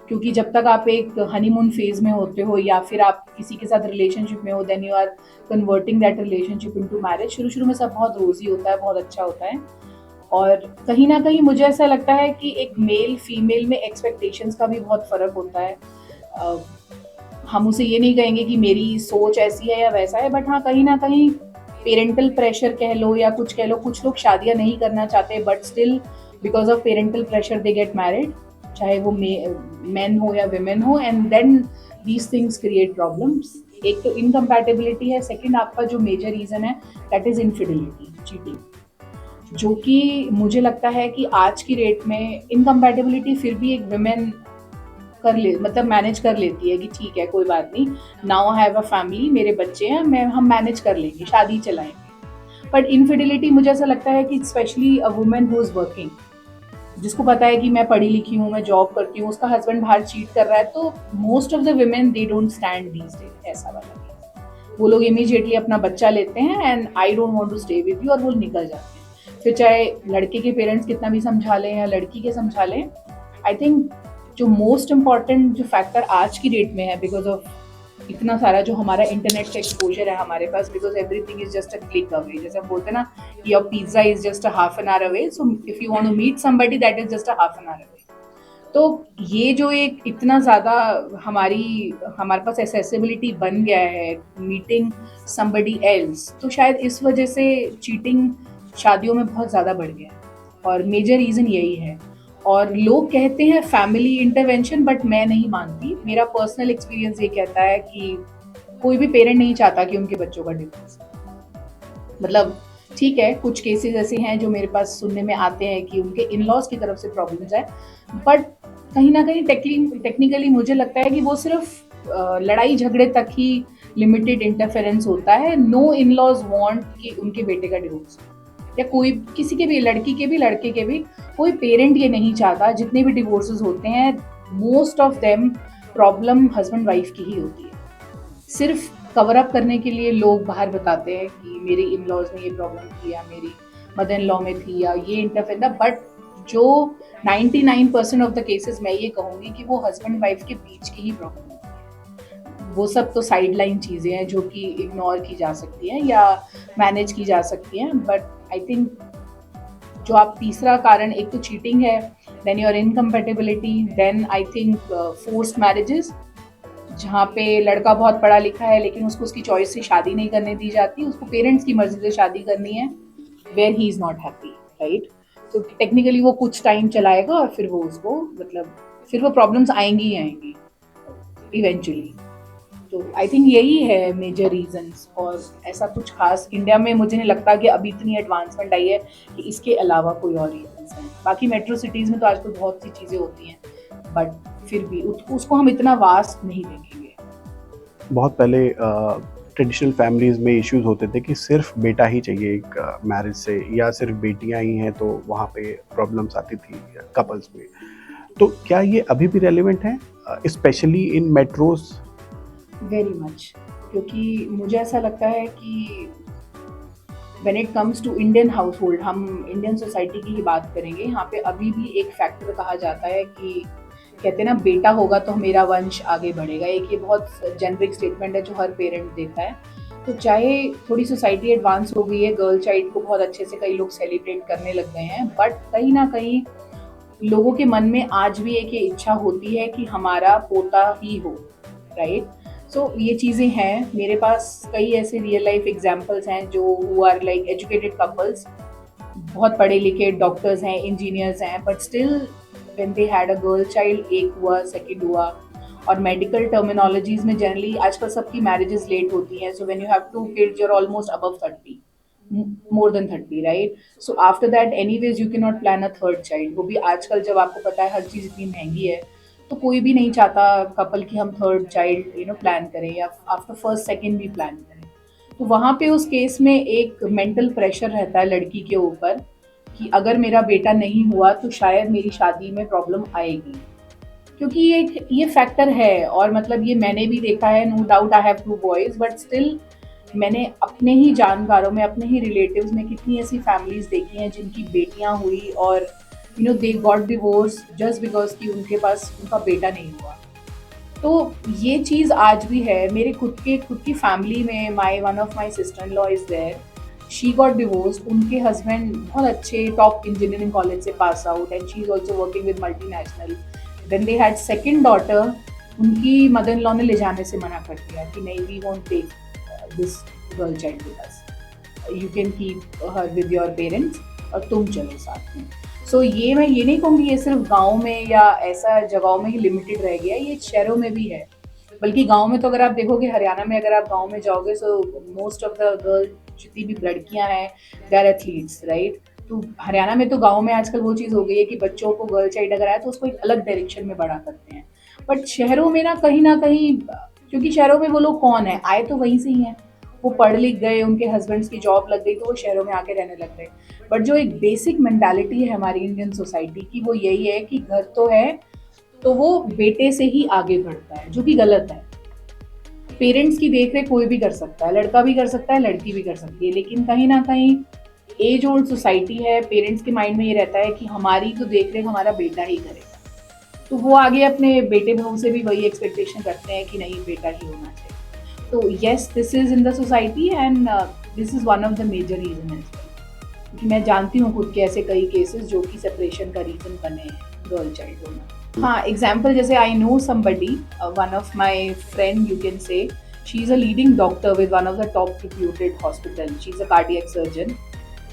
क्योंकि जब तक आप एक हनीमून फेज में होते हो या फिर आप किसी के साथ रिलेशनशिप में हो, then you are converting that relationship into marriage. शुरू शुरू में सब बहुत रोजी होता है, बहुत अच्छा होता है। और कहीं ना कहीं मुझे ऐसा लगता है कि एक मेल फीमेल में एक्सपेक्टेशंस का भी बहुत फर्क होता है। हम उसे ये नहीं कहेंगे कि मेरी सोच ऐसी है या वैसा है, बट हाँ, कहीं ना कहीं पेरेंटल प्रेशर कह लो या कुछ कह लो, कुछ लोग शादियां नहीं करना चाहते, but still because of parental pressure they get married, चाहे वो मेन हो या विमेन हो, and then these things create problems. एक तो इनकम्पैटिबिलिटी है, सेकंड आपका जो मेजर रीजन है दैट इज इनफिडिलिटी, चीटिंग, जो कि मुझे लगता है कि आज की डेट में इनकम्पैटिबिलिटी फिर भी एक विमेन कर ले, मतलब मैनेज कर लेती है कि ठीक है, कोई बात नहीं, now I have a family, मेरे बच्चे हैं, हम मैनेज कर लेंगे, शादी चलाएंगे। बट इनफिडिलिटी मुझे ऐसा लगता है कि specially a women who is working, जिसको पता है कि मैं पढ़ी लिखी हूँ, मैं जॉब करती हूँ, उसका हस्बैंड बाहर चीट कर रहा है, तो most of the women they don't stand these days ऐसा वाला। वो लोग इमीडिएटली अपना बच्चा लेते हैं and I don't want to stay with you, और वो निकल जाते हैं। फिर चाहे लड़के के पेरेंट्स कितना भी समझा लें या लड़की के समझा लें, आई थिंक जो मोस्ट इम्पॉर्टेंट जो फैक्टर आज की डेट में है, बिकॉज ऑफ इतना सारा जो हमारा इंटरनेट का एक्सपोजर है हमारे पास, because everything is just a click away. जैसे हम बोलते हैं ना कि your pizza is just a half an hour away, so if you want to meet somebody that is just a half an hour away. तो ये जो एक इतना ज़्यादा हमारे पास एसेसिबिलिटी बन गया है मीटिंग समबडी एल्स, तो शायद इस वजह से चीटिंग शादियों में बहुत ज़्यादा बढ़ गया है, और मेजर रीज़न यही है। और लोग कहते हैं फैमिली इंटरवेंशन, बट मैं नहीं मानती। मेरा पर्सनल एक्सपीरियंस ये कहता है कि कोई भी पेरेंट नहीं चाहता कि उनके बच्चों का डिवोर्स। मतलब ठीक है, कुछ केसेस ऐसे हैं जो मेरे पास सुनने में आते हैं कि उनके इन लॉज की तरफ से प्रॉब्लम्स है, बट कहीं ना कहीं टेक्निकली मुझे लगता है कि वो सिर्फ लड़ाई झगड़े तक ही लिमिटेड इंटरफेरेंस होता है। नो इन लॉज वांट कि उनके बेटे का डिवोर्स, या कोई किसी के भी, लड़की के भी लड़के के भी, कोई पेरेंट ये नहीं चाहता। जितने भी डिवोर्सेस होते हैं, most of them problem husband wife की ही होती है। सिर्फ कवर अप करने के लिए लोग बाहर बताते हैं कि मेरे इन लॉज ने ये प्रॉब्लम थी, या मेरी मदर इन लॉ में थी, या ये इंटरफेयर था। बट जो 99% ऑफ द केसेस मैं ये कहूँगी कि वो हस्बैंड वाइफ के बीच की ही प्रॉब्लम होती है। वो सब तो साइड लाइन चीज़ें हैं जो कि इग्नोर की जा सकती हैं या मैनेज की जा सकती हैं। बट आई थिंक जो आप तीसरा कारण, एक तो चीटिंग है, then your incompatibility, then I think forced marriages, जहाँ पे लड़का बहुत पढ़ा लिखा है लेकिन उसको उसकी चॉइस से शादी नहीं करने दी जाती, उसको पेरेंट्स की मर्जी से शादी करनी है, where he is not happy, right. तो टेक्निकली वो कुछ टाइम चलाएगा और फिर वो उसको, मतलब फिर वो प्रॉब्लम्स आएंगी ही आएंगी इवेंचुअली। तो आई थिंक यही है मेजर रीजंस, और ऐसा कुछ खास इंडिया में मुझे नहीं लगता कि अभी इतनी एडवांसमेंट आई है कि इसके अलावा कोई और रीजंस हैं। बाकी मेट्रो सिटीज़ में तो आजकल बहुत सी चीज़ें होती हैं, बट फिर भी उसको हम इतना वास्ट नहीं देखेंगे। बहुत पहले ट्रेडिशनल फैमिलीज में इश्यूज होते थे कि सिर्फ बेटा ही चाहिए एक मैरिज से, या सिर्फ बेटियां ही हैं, तो वहाँ पे प्रॉब्लम्स आती थी कपल्स में। तो क्या ये अभी भी रेलेवेंट है, specially in metros? Very much, क्योंकि मुझे ऐसा लगता है कि when it comes to Indian household, हम इंडियन सोसाइटी की ही बात करेंगे, यहाँ पे अभी भी एक फैक्टर कहा जाता है कि कहते हैं ना, बेटा होगा तो मेरा वंश आगे बढ़ेगा। एक ये बहुत जेनरिक स्टेटमेंट है जो हर पेरेंट देता है। तो चाहे थोड़ी सोसाइटी एडवांस हो गई है, गर्ल चाइल्ड को बहुत अच्छे से कई लोग सेलिब्रेट करने लग गए हैं, बट कहीं ना कहीं लोगों के मन में आज भी एक ये इच्छा होती है कि हमारा पोता ही हो, राइट। सो ये चीज़ें हैं। मेरे पास कई ऐसे रियल लाइफ एग्जाम्पल्स हैं जो who are like educated couples, बहुत पढ़े लिखे डॉक्टर्स हैं, इंजीनियर्स हैं, but still when they had a girl child, एक हुआ, सेकंड हुआ, और मेडिकल टर्मिनोलॉजीज में जनरली आजकल सबकी मैरिजेस लेट होती हैं। So when you have two kids you are almost above 30, more than 30, right? So after that anyways you cannot plan a third child। वो भी आजकल जब आपको पता है हर चीज़ इतनी महंगी है, तो कोई भी नहीं चाहता कपल कि हम थर्ड चाइल्ड प्लान करें, या आफ्टर फर्स्ट सेकंड भी प्लान करें। तो वहाँ पे उस केस में एक मेंटल प्रेशर रहता है लड़की के ऊपर कि अगर मेरा बेटा नहीं हुआ तो शायद मेरी शादी में प्रॉब्लम आएगी, क्योंकि ये फैक्टर है। और मतलब ये मैंने भी देखा है, no doubt I have 2 boys, but still मैंने अपने ही जानकारों में, अपने ही रिलेटिव्स में कितनी ऐसी फैमिलीज देखी हैं जिनकी बेटियां हुई और they got divorce just because कि उनके पास उनका बेटा नहीं हुआ। तो ये चीज़ आज भी है। मेरे खुद की फैमिली में one of my sister in law is there, she got divorce. उनके हस्बैंड बहुत अच्छे टॉप इंजीनियरिंग कॉलेज से pass out, and she is also working with multinational. Then they had second daughter, उनकी मदर इन लॉ ने ले जाने से मना कर दिया कि नहीं, we won't take this girl child with us, you can keep her with your parents और तुम चलो साथ में। सो ये मैं ये नहीं कहूँगी ये सिर्फ गाँव में या ऐसा जगहों में ही लिमिटेड रह गया, ये शहरों में भी है। बल्कि गाँव में तो अगर आप देखोगे, हरियाणा में अगर आप गाँव में जाओगे, so most of the girl, जितनी भी लड़कियाँ हैं, दे आर एथलीट्स, राइट। तो हरियाणा में तो गाँव में आजकल वो चीज़ हो गई है कि बच्चों को गर्ल चाइल्ड अगर आए तो उसको एक अलग डायरेक्शन में बढ़ा करते हैं। बट शहरों में ना कहीं, क्योंकि शहरों में वो लोग कौन है, आए तो वहीं से ही हैं, वो पढ़ लिख गए, उनके हस्बैंड्स की जॉब लग गई तो वो शहरों में आके रहने लग गए। बट जो एक बेसिक मेंटालिटी है हमारी इंडियन सोसाइटी की, वो यही है कि घर तो है तो वो बेटे से ही आगे बढ़ता है, जो कि गलत है। पेरेंट्स की देख रेख कोई भी कर सकता है, लड़का भी कर सकता है, लड़की भी कर सकती है, लेकिन कहीं ना कहीं एज ओल्ड सोसाइटी है, पेरेंट्स के माइंड में ये रहता है कि हमारी तो देख रेख हमारा बेटा ही करेगा। तो वो आगे अपने बेटे बहू से भी वही एक्सपेक्टेशन करते हैं कि नहीं, बेटा ही होना चाहिए। तो yes, this is in the society and this is one of the major reason as well, क्योंकि मैं जानती हूँ खुद के ऐसे कई केसेस जो कि सेपरेशन का रीजन बने हैं, गर्ल चाइल्ड होना। हाँ, एग्जाम्पल जैसे I know somebody, one of my friend you can say, she is a leading doctor with one of the top reputed hospital, she is a cardiac surgeon,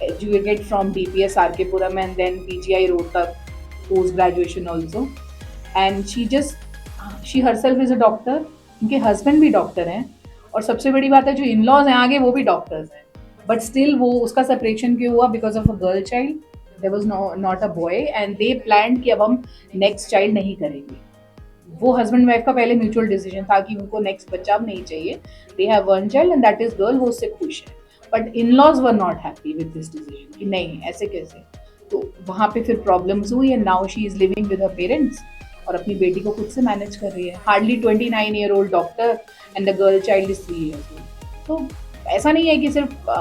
educated from DPS RK-Puram and then PGI Rohtak post graduation also, and she herself is a doctor, उनके हस्बैंड भी डॉक्टर हैं, और सबसे बड़ी बात है जो इन लॉज हैं आगे वो भी डॉक्टर्स हैं, बट स्टिल वो उसका सेपरेशन क्यों हुआ? Because of a girl child, there was not a boy, and they plan कि अब हम नेक्स्ट चाइल्ड नहीं करेंगे। वो हस्बैंड वाइफ का पहले म्यूचुअल डिसीजन था कि उनको नेक्स्ट बच्चा अब नहीं चाहिए, they have one child and that is girl, वो उससे खुश है। But in laws were not happy with this decision कि नहीं ऐसे कैसे। तो वहाँ पे फिर प्रॉब्लम्स हुई and now she is living with her parents और अपनी बेटी को खुद से मैनेज कर रही है। Hardly 29-year-old doctor and the girl child is 3 years old। तो ऐसा नहीं है कि सिर्फ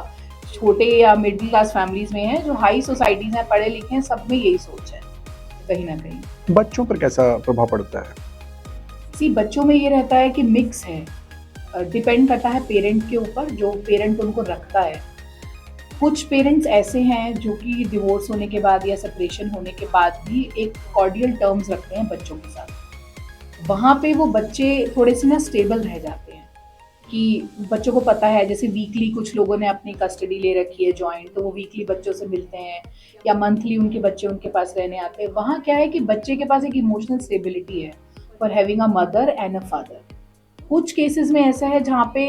छोटे या मिडिल क्लास फैमिलीज में है, जो हाई सोसाइटीज हैं, पढ़े लिखे हैं, सब में यही सोच है कहीं ना कहीं। बच्चों पर कैसा प्रभाव पड़ता है? सी बच्चों में ये रहता है कि मिक्स है, डिपेंड करता है पेरेंट के ऊपर, जो पेरेंट उनको रखता है। कुछ पेरेंट्स ऐसे हैं जो कि डिवोर्स होने के बाद या सेपरेशन होने के बाद भी एक कॉर्डियल टर्म्स रखते हैं बच्चों के साथ। वहाँ पे वो बच्चे थोड़े से ना स्टेबल रह जाते हैं कि बच्चों को पता है, जैसे वीकली कुछ लोगों ने अपनी कस्टडी ले रखी है जॉइंट, तो वो वीकली बच्चों से मिलते हैं या मंथली उनके बच्चे उनके पास रहने आते हैं। वहाँ क्या है कि बच्चे के पास एक इमोशनल स्टेबिलिटी है for having a mother and a father. कुछ केसेस में ऐसा है जहाँ पे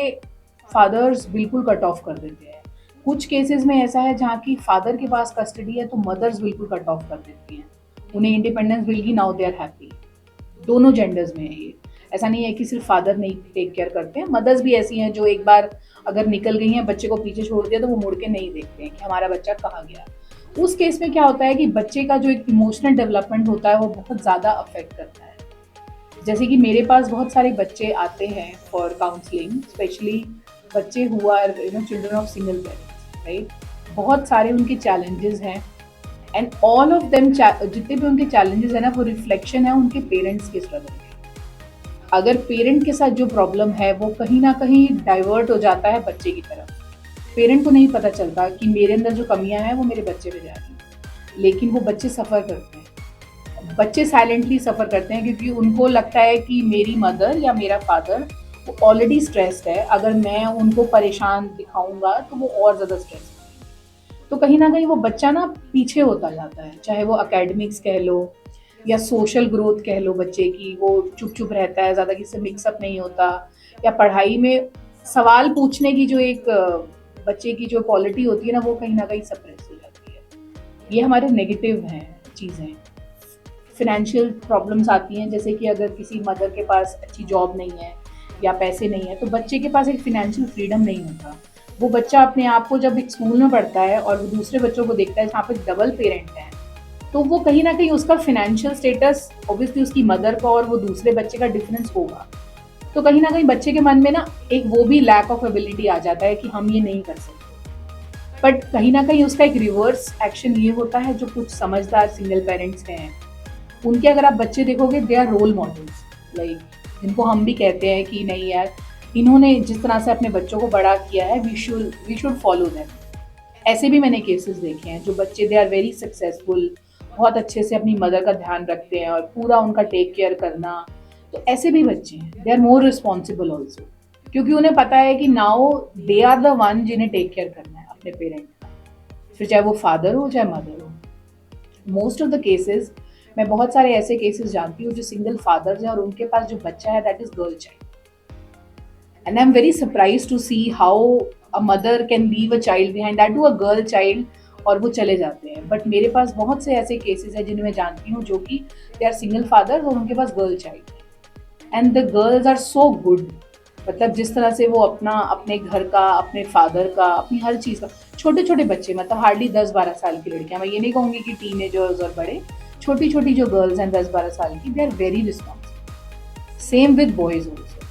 फादर्स बिल्कुल कट ऑफ कर देते हैं, कुछ केसेस में ऐसा है जहाँ की फादर के पास कस्टडी है तो मदर्स बिल्कुल कट ऑफ कर देती हैं, उन्हें इंडिपेंडेंस मिल गई, नाउ दे आर हैप्पी। दोनों जेंडर्स में है ये, ऐसा नहीं है कि सिर्फ फादर नहीं टेक केयर करते हैं, मदर्स भी ऐसी हैं जो एक बार अगर निकल गई हैं, बच्चे को पीछे छोड़ दिया तो वो मुड़ के नहीं देखते हैं कि हमारा बच्चा कहाँ गया। उस केस में क्या होता है कि बच्चे का जो एक इमोशनल डेवलपमेंट होता है वो बहुत ज़्यादा अफेक्ट करता है। जैसे कि मेरे पास बहुत सारे बच्चे आते हैं फॉर काउंसलिंग, स्पेशली बच्चे who are children of single parents, right. बहुत सारे उनके चैलेंजेस हैं एंड ऑल ऑफ देम, जितने भी उनके चैलेंजेस हैं ना, वो रिफ्लेक्शन है उनके पेरेंट्स के स्ट्रगल के। अगर पेरेंट के साथ जो प्रॉब्लम है वो कहीं ना कहीं डाइवर्ट हो जाता है बच्चे की तरफ, पेरेंट को नहीं पता चलता कि मेरे अंदर जो कमियां हैं वो मेरे बच्चे पे जा रही हैं, लेकिन वो बच्चे सफ़र करते हैं, बच्चे साइलेंटली सफ़र करते हैं क्योंकि उनको लगता है कि मेरी मदर या मेरा फादर वो ऑलरेडी स्ट्रेस्ड है, अगर मैं उनको परेशान दिखाऊंगा तो वो और ज़्यादा स्ट्रेस करेंगे। तो कहीं ना कहीं वो बच्चा ना पीछे होता जाता है, चाहे वो अकेडमिक्स कह लो या सोशल ग्रोथ कह लो बच्चे की, वो चुप चुप रहता है, ज़्यादा किसी से मिक्सअप नहीं होता, या पढ़ाई में सवाल पूछने की जो एक बच्चे की जो क्वालिटी होती है ना, वो कहीं ना कहीं सप्रेस हो जाती है। ये हमारे नेगेटिव हैं चीज़ें। फिनेंशियल प्रॉब्लम्स आती हैं, जैसे कि अगर किसी मदर के पास अच्छी जॉब नहीं है या पैसे नहीं है तो बच्चे के पास एक फिनेंशियल फ्रीडम नहीं होता। वो बच्चा अपने आप को जब एक स्कूल में पढ़ता है और वो दूसरे बच्चों को देखता है जहाँ पे डबल पेरेंट हैं, तो वो कहीं ना कहीं उसका फिनेंशियल स्टेटस ऑब्वियसली उसकी मदर का और वो दूसरे बच्चे का डिफरेंस होगा। तो कहीं ना कहीं बच्चे के मन में ना एक वो भी लैक ऑफ एबिलिटी आ जाता है कि हम ये नहीं कर सकते। बट कहीं ना कहीं उसका एक रिवर्स एक्शन ये होता है, जो कुछ समझदार सिंगल पेरेंट्स हैं उनके अगर आप बच्चे देखोगे, they are role models, like जिनको हम भी कहते हैं कि नहीं यार, इन्होंने जिस तरह से अपने बच्चों को बड़ा किया है, वी शुड फॉलो दैम। ऐसे भी मैंने केसेस देखे हैं जो बच्चे दे आर वेरी सक्सेसफुल, बहुत अच्छे से अपनी मदर का ध्यान रखते हैं और पूरा उनका टेक केयर करना। तो ऐसे भी बच्चे हैं, they are more responsible also, क्योंकि उन्हें पता है कि now they are the one जिन्हें टेक केयर करना है अपने पेरेंट का, फिर चाहे वो फादर हो चाहे मदर हो। मोस्ट ऑफ द केसेस, मैं बहुत सारे ऐसे केसेस जानती हूँ जो सिंगल फादर्स हैं और उनके पास जो बच्चा है that is girl child, and I am very surprise to see how a mother can leave a child behind, that too a girl child, और वो चले जाते हैं। बट मेरे पास बहुत से ऐसे केसेस हैं जिन्हें मैं जानती हूँ जो कि दे आर सिंगल फादर्स और उनके पास गर्ल चाइल्ड है, and the girls are so good. मतलब जिस तरह से वो अपना अपने घर का, अपने फादर का, अपनी हर चीज़ का, छोटे छोटे बच्चे, मतलब हार्डली 10-12 साल की लड़कियां, मैं ये नहीं कहूँगी कि टीनेजर्स और बड़े, छोटी छोटी जो गर्ल्स हैं 10-12 साल की, they are very responsible. Same with boys also,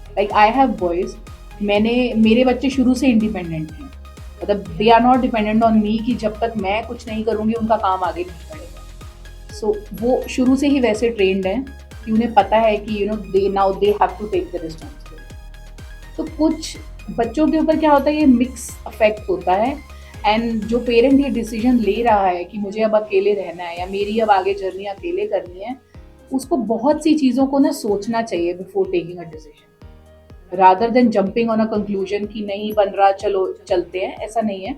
like I have boys, मेरे बच्चे शुरू से इंडिपेंडेंट हैं, मतलब they are not dependent on me कि जब तक मैं कुछ नहीं करूँगी उनका काम आगे नहीं बढ़ेगा। सो वो शुरू से ही वैसे ट्रेंड हैं कि उन्हें पता है कि they now they have to take the responsibility. तो कुछ बच्चों के ऊपर क्या होता है, ये मिक्स अफेक्ट होता है, एंड जो पेरेंट ये डिसीजन ले रहा है कि मुझे अब अकेले रहना है या मेरी अब आगे जर्नी अकेले करनी है, उसको बहुत सी चीज़ों को ना सोचना चाहिए before taking a decision, rather than jumping on a conclusion कि नहीं बन रहा चलो चलते हैं। ऐसा नहीं है,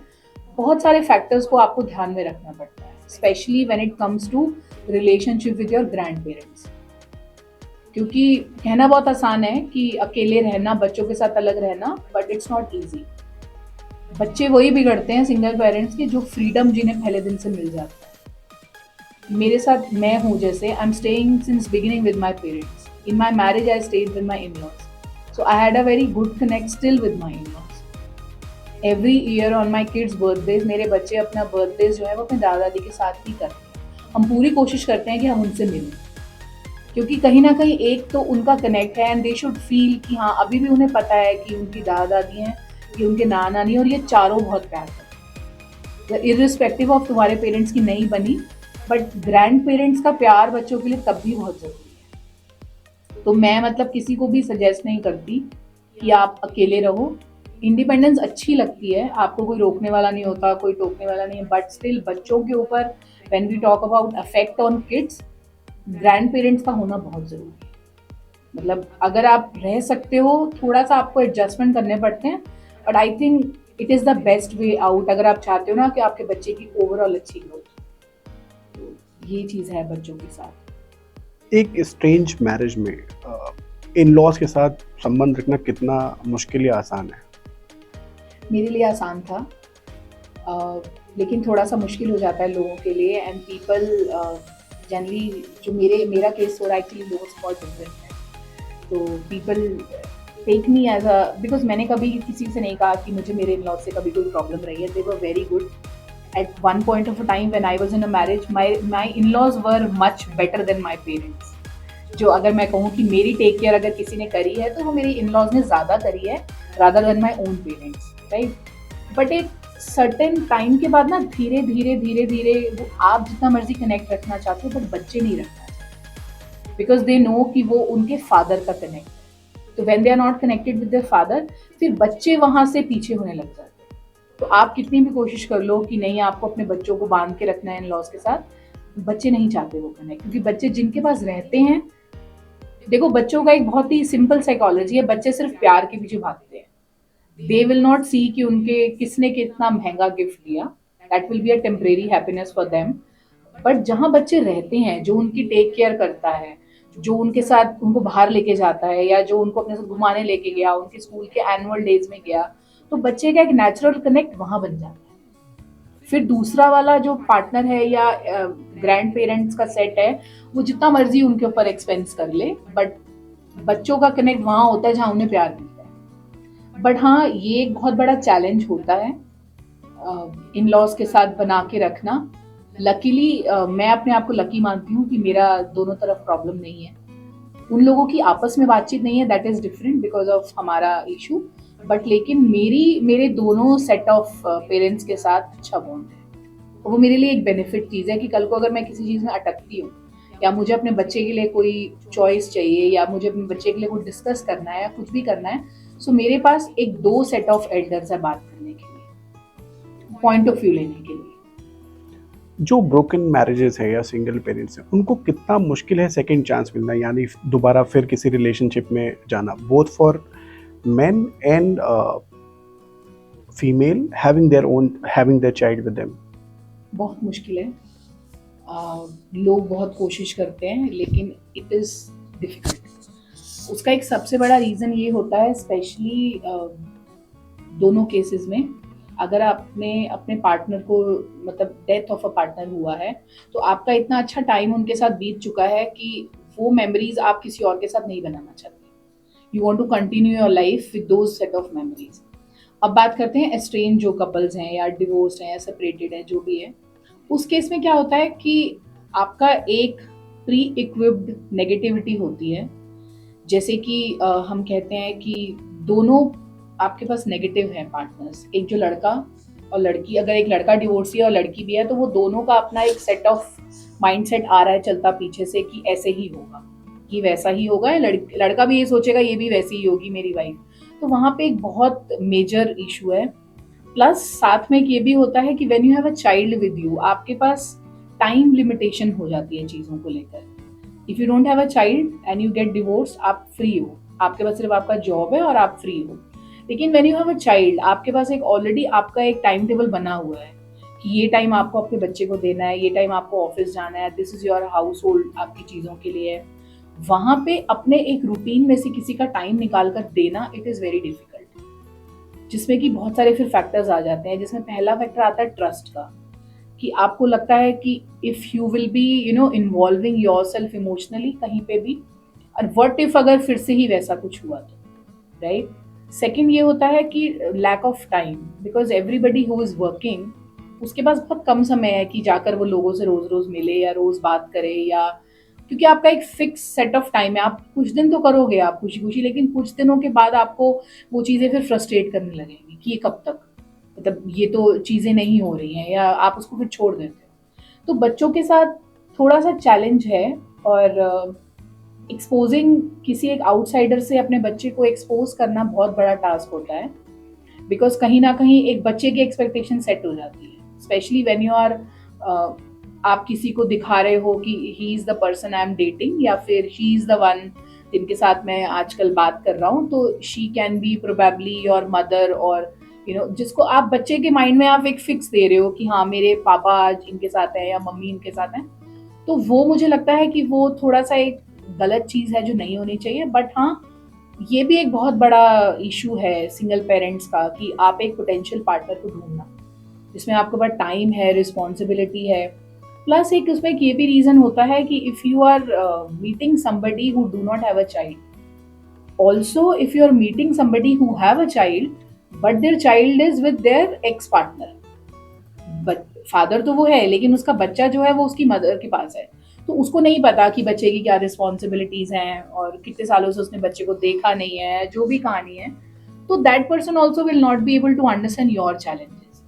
बहुत सारे फैक्टर्स को आपको ध्यान में रखना पड़ता है, specially when it comes to relationship with your grandparents. क्योंकि कहना बहुत आसान है कि अकेले रहना, बच्चों के साथ अलग रहना, बट इट्स नॉट ईजी। बच्चे वही बिगड़ते हैं सिंगल पेरेंट्स के जो फ्रीडम जिन्हें पहले दिन से मिल जाता है। मेरे साथ मैं हूँ, जैसे I am staying since beginning with my parents. In my marriage I stayed with my in laws, so I had a very good connect still with my in laws. Every year on my kids birthdays, मेरे बच्चे अपना बर्थडे जो है वो अपने दादा दादी के साथ ही करते हैं. हम पूरी कोशिश करते हैं कि हम उनसे मिलें, क्योंकि कहीं ना कहीं एक तो उनका कनेक्ट है एंड दे शुड फील कि हाँ अभी भी उन्हें पता है कि उनकी दादा दादी हैं, ये उनके नाना नानी, और ये चारों बहुत प्यार करते हैं. इर्रिस्पेक्टिव ऑफ तुम्हारे पेरेंट्स की नहीं बनी, बट ग्रैंड पेरेंट्स का प्यार बच्चों के लिए तब भी बहुत जरूरी है. तो मैं मतलब किसी को भी सजेस्ट नहीं करती कि आप अकेले रहो. इंडिपेंडेंस अच्छी लगती है, आपको कोई रोकने वाला नहीं होता, कोई टोकने वाला नहीं है, बट स्टिल बच्चों के ऊपर when we talk about affect on kids, grandparents का होना बहुत जरूरी है. मतलब अगर आप रह सकते हो, थोड़ा सा आपको एडजस्टमेंट करने पड़ते हैं, but I think it is the best way out अगर आप चाहते हो ना कि आपके बच्चे की ओवरऑल अच्छी ग्रोथ. तो ये चीज़ है बच्चों के साथ. एक स्ट्रेंज मैरिज में इन लॉज के साथ संबंध रखना कितना मुश्किल या आसान है? मेरे लिए आसान था, लेकिन थोड़ा सा मुश्किल हो जाता है लोगों के लिए. एंड पीपल जनरली, जो मेरा केस हो रहा है एक्चुअली लोगों से बहुत डिफरेंट है. तो people take me as a, because मैंने कभी किसी से नहीं कहा कि मुझे मेरे इन लॉज से कभी कोई प्रॉब्लम रही है. They were very good. At one point of a time when I was in a marriage, my in laws were much better than my parents. जो अगर मैं कहूँ कि मेरी टेक केयर अगर किसी ने करी है तो वो मेरी इन लॉज ने ज़्यादा करी है rather than my own parents, right. But एक सर्टेन टाइम के बाद ना धीरे धीरे धीरे धीरे वो आप जितना मर्जी कनेक्ट रखना चाहते हो बट बच्चे नहीं रखना चाहते, बिकॉज दे नो कि वो उनके फादर का कनेक्ट है. तो when they are not connected with their father, फिर बच्चे वहां से पीछे होने लग जाते हैं. तो आप कितनी भी कोशिश कर लो कि नहीं आपको अपने बच्चों को बांध के रखना है इन लॉज के साथ, बच्चे नहीं चाहते वो कनेक्ट. क्योंकि बच्चे जिनके पास रहते हैं, देखो बच्चों का एक बहुत ही सिंपल साइकोलॉजी है, बच्चे सिर्फ प्यार के पीछे भागते हैं. दे विल नॉट सी कि उनके किसने कितना महंगा गिफ्ट दिया. That will be a temporary happiness for them. But जहाँ बच्चे रहते हैं, जो उनकी टेक केयर करता है, जो उनके साथ उनको बाहर लेके जाता है, या जो उनको अपने साथ घुमाने लेके गया, उनके स्कूल के एनुअल डेज में गया, तो बच्चे का एक नेचुरल कनेक्ट वहां बन जाता है. फिर दूसरा वाला जो पार्टनर है या ग्रैंड पेरेंट्स का सेट है, वो जितना मर्जी उनके ऊपर एक्सपेंस कर ले, बट बच्चों का कनेक्ट वहां होता है जहाँ उन्हें प्यार मिलता है. बट हाँ, ये एक बहुत बड़ा चैलेंज होता है इन लॉज के साथ बना के रखना. लकीली मैं अपने आप को लकी मानती हूँ कि मेरा दोनों तरफ प्रॉब्लम नहीं है. उन लोगों की आपस में बातचीत नहीं है, that is different because of हमारा इशू. बट लेकिन मेरे दोनों सेट ऑफ पेरेंट्स के साथ अच्छा बॉन्ड है. वो मेरे लिए एक बेनिफिट चीज़ है कि कल को अगर मैं किसी चीज़ में अटकती हूँ, या मुझे अपने बच्चे के लिए कोई चॉइस चाहिए, या मुझे अपने बच्चे के लिए कुछ डिस्कस करना है या कुछ भी करना है, सो मेरे पास एक दो सेट ऑफ एल्डर्स है बात करने के लिए, पॉइंट ऑफ व्यू लेने के लिए. जो ब्रोकन मैरिजेस है या सिंगल पेरेंट्स हैं, उनको कितना मुश्किल है सेकंड चांस मिलना, यानी दोबारा फिर किसी रिलेशनशिप में जाना, both for main and female having their child with them? बहुत मुश्किल है. लोग बहुत कोशिश करते हैं लेकिन इट इज़ डिफिकल्ट. उसका एक सबसे बड़ा रीज़न ये होता है, स्पेशली दोनों केसेस में, अगर आपने अपने पार्टनर को, मतलब डेथ ऑफ अ पार्टनर हुआ है, तो आपका इतना अच्छा टाइम उनके साथ बीत चुका है कि वो मेमोरीज आप किसी और के साथ नहीं बनाना चाहते. You want to continue your life with those set of memories. अब बात करते हैं एस्ट्रेंज जो कपल्स हैं या डिवोर्स हैं या सेपरेटेड हैं, जो भी है. उस केस में क्या होता है कि आपका एक प्री इक्विप्ड नेगेटिविटी होती है. जैसे कि हम कहते हैं कि दोनों आपके पास नेगेटिव हैं पार्टनर्स, एक जो लड़का और लड़की, अगर एक लड़का डिवोर्सी और लड़की भी है, तो वो दोनों का अपना एक सेट ऑफ माइंडसेट आ रहा है चलता पीछे से कि ऐसे ही होगा, कि वैसा ही होगा, या लड़का भी ये सोचेगा ये भी वैसी ही होगी मेरी वाइफ. तो वहाँ पे एक बहुत मेजर इशू है. प्लस साथ में ये भी होता है कि when you have a child with you, आपके पास टाइम लिमिटेशन हो जाती है चीज़ों को लेकर. If you don't have a child and you get divorce, आप फ्री हो, आपके पास सिर्फ आपका जॉब है और आप फ्री हो. लेकिन when you have a child, आपके पास एक ऑलरेडी आपका एक टाइम टेबल बना हुआ है कि ये टाइम आपको अपने बच्चे को देना है, ये टाइम आपको ऑफिस जाना है, this is your house hold आपकी चीज़ों के लिए है. वहाँ पे अपने एक रूटीन में से किसी का टाइम निकाल कर देना, इट इज़ वेरी डिफिकल्ट. जिसमें कि बहुत सारे फिर फैक्टर्स आ जाते हैं, जिसमें पहला फैक्टर आता है ट्रस्ट का, कि आपको लगता है कि if you will be involving yourself emotionally कहीं पे भी, और व्हाट इफ अगर फिर से ही वैसा कुछ हुआ तो, राइट? सेकंड ये होता है कि lack of time, because everybody who is working उसके पास बहुत कम समय है कि जाकर वो लोगों से रोज रोज मिले या रोज बात करे, या क्योंकि आपका एक फिक्स सेट ऑफ टाइम है। आप कुछ दिन तो करोगे आप खुशी खुशी, लेकिन कुछ दिनों के बाद आपको वो चीज़ें फिर फ्रस्ट्रेट करने लगेंगी कि ये कब तक, मतलब ये तो चीज़ें नहीं हो रही हैं, या आप उसको फिर छोड़ देते हो। तो बच्चों के साथ थोड़ा सा चैलेंज है, और एक्सपोजिंग किसी एक आउटसाइडर से अपने बच्चे को एक्सपोज करना बहुत बड़ा टास्क होता है, बिकॉज कहीं ना कहीं एक बच्चे की एक्सपेक्टेशन सेट हो जाती है, स्पेशली व्हेन यू आर, आप किसी को दिखा रहे हो कि he is the person I am dating, या फिर शी इज द वन जिनके साथ मैं आजकल बात कर रहा हूँ, तो she can be probably your mother, और जिसको आप बच्चे के माइंड में आप एक फिक्स दे रहे हो कि हाँ मेरे पापा आज इनके साथ हैं या मम्मी इनके साथ हैं। तो वो मुझे लगता है कि वो थोड़ा सा एक गलत चीज़ है जो नहीं होनी चाहिए। बट हाँ, ये भी एक बहुत बड़ा इशू है सिंगल पेरेंट्स का कि आप एक पोटेंशियल पार्टनर को ढूंढना जिसमें आपके पास टाइम है, रिस्पॉन्सिबिलिटी है, प्लस एक उसमें एक ये भी रीजन होता है कि if you are meeting somebody who do not have a child, also if you are meeting somebody who have a child but their child is with their ex partner, but father तो वो है लेकिन उसका बच्चा जो है वो उसकी मदर के पास है, तो उसको नहीं पता कि बच्चे की क्या रिस्पॉन्सिबिलिटीज हैं और कितने सालों से उसने बच्चे को देखा नहीं है, जो भी कहानी है, तो that person also will not be able to understand your challenges.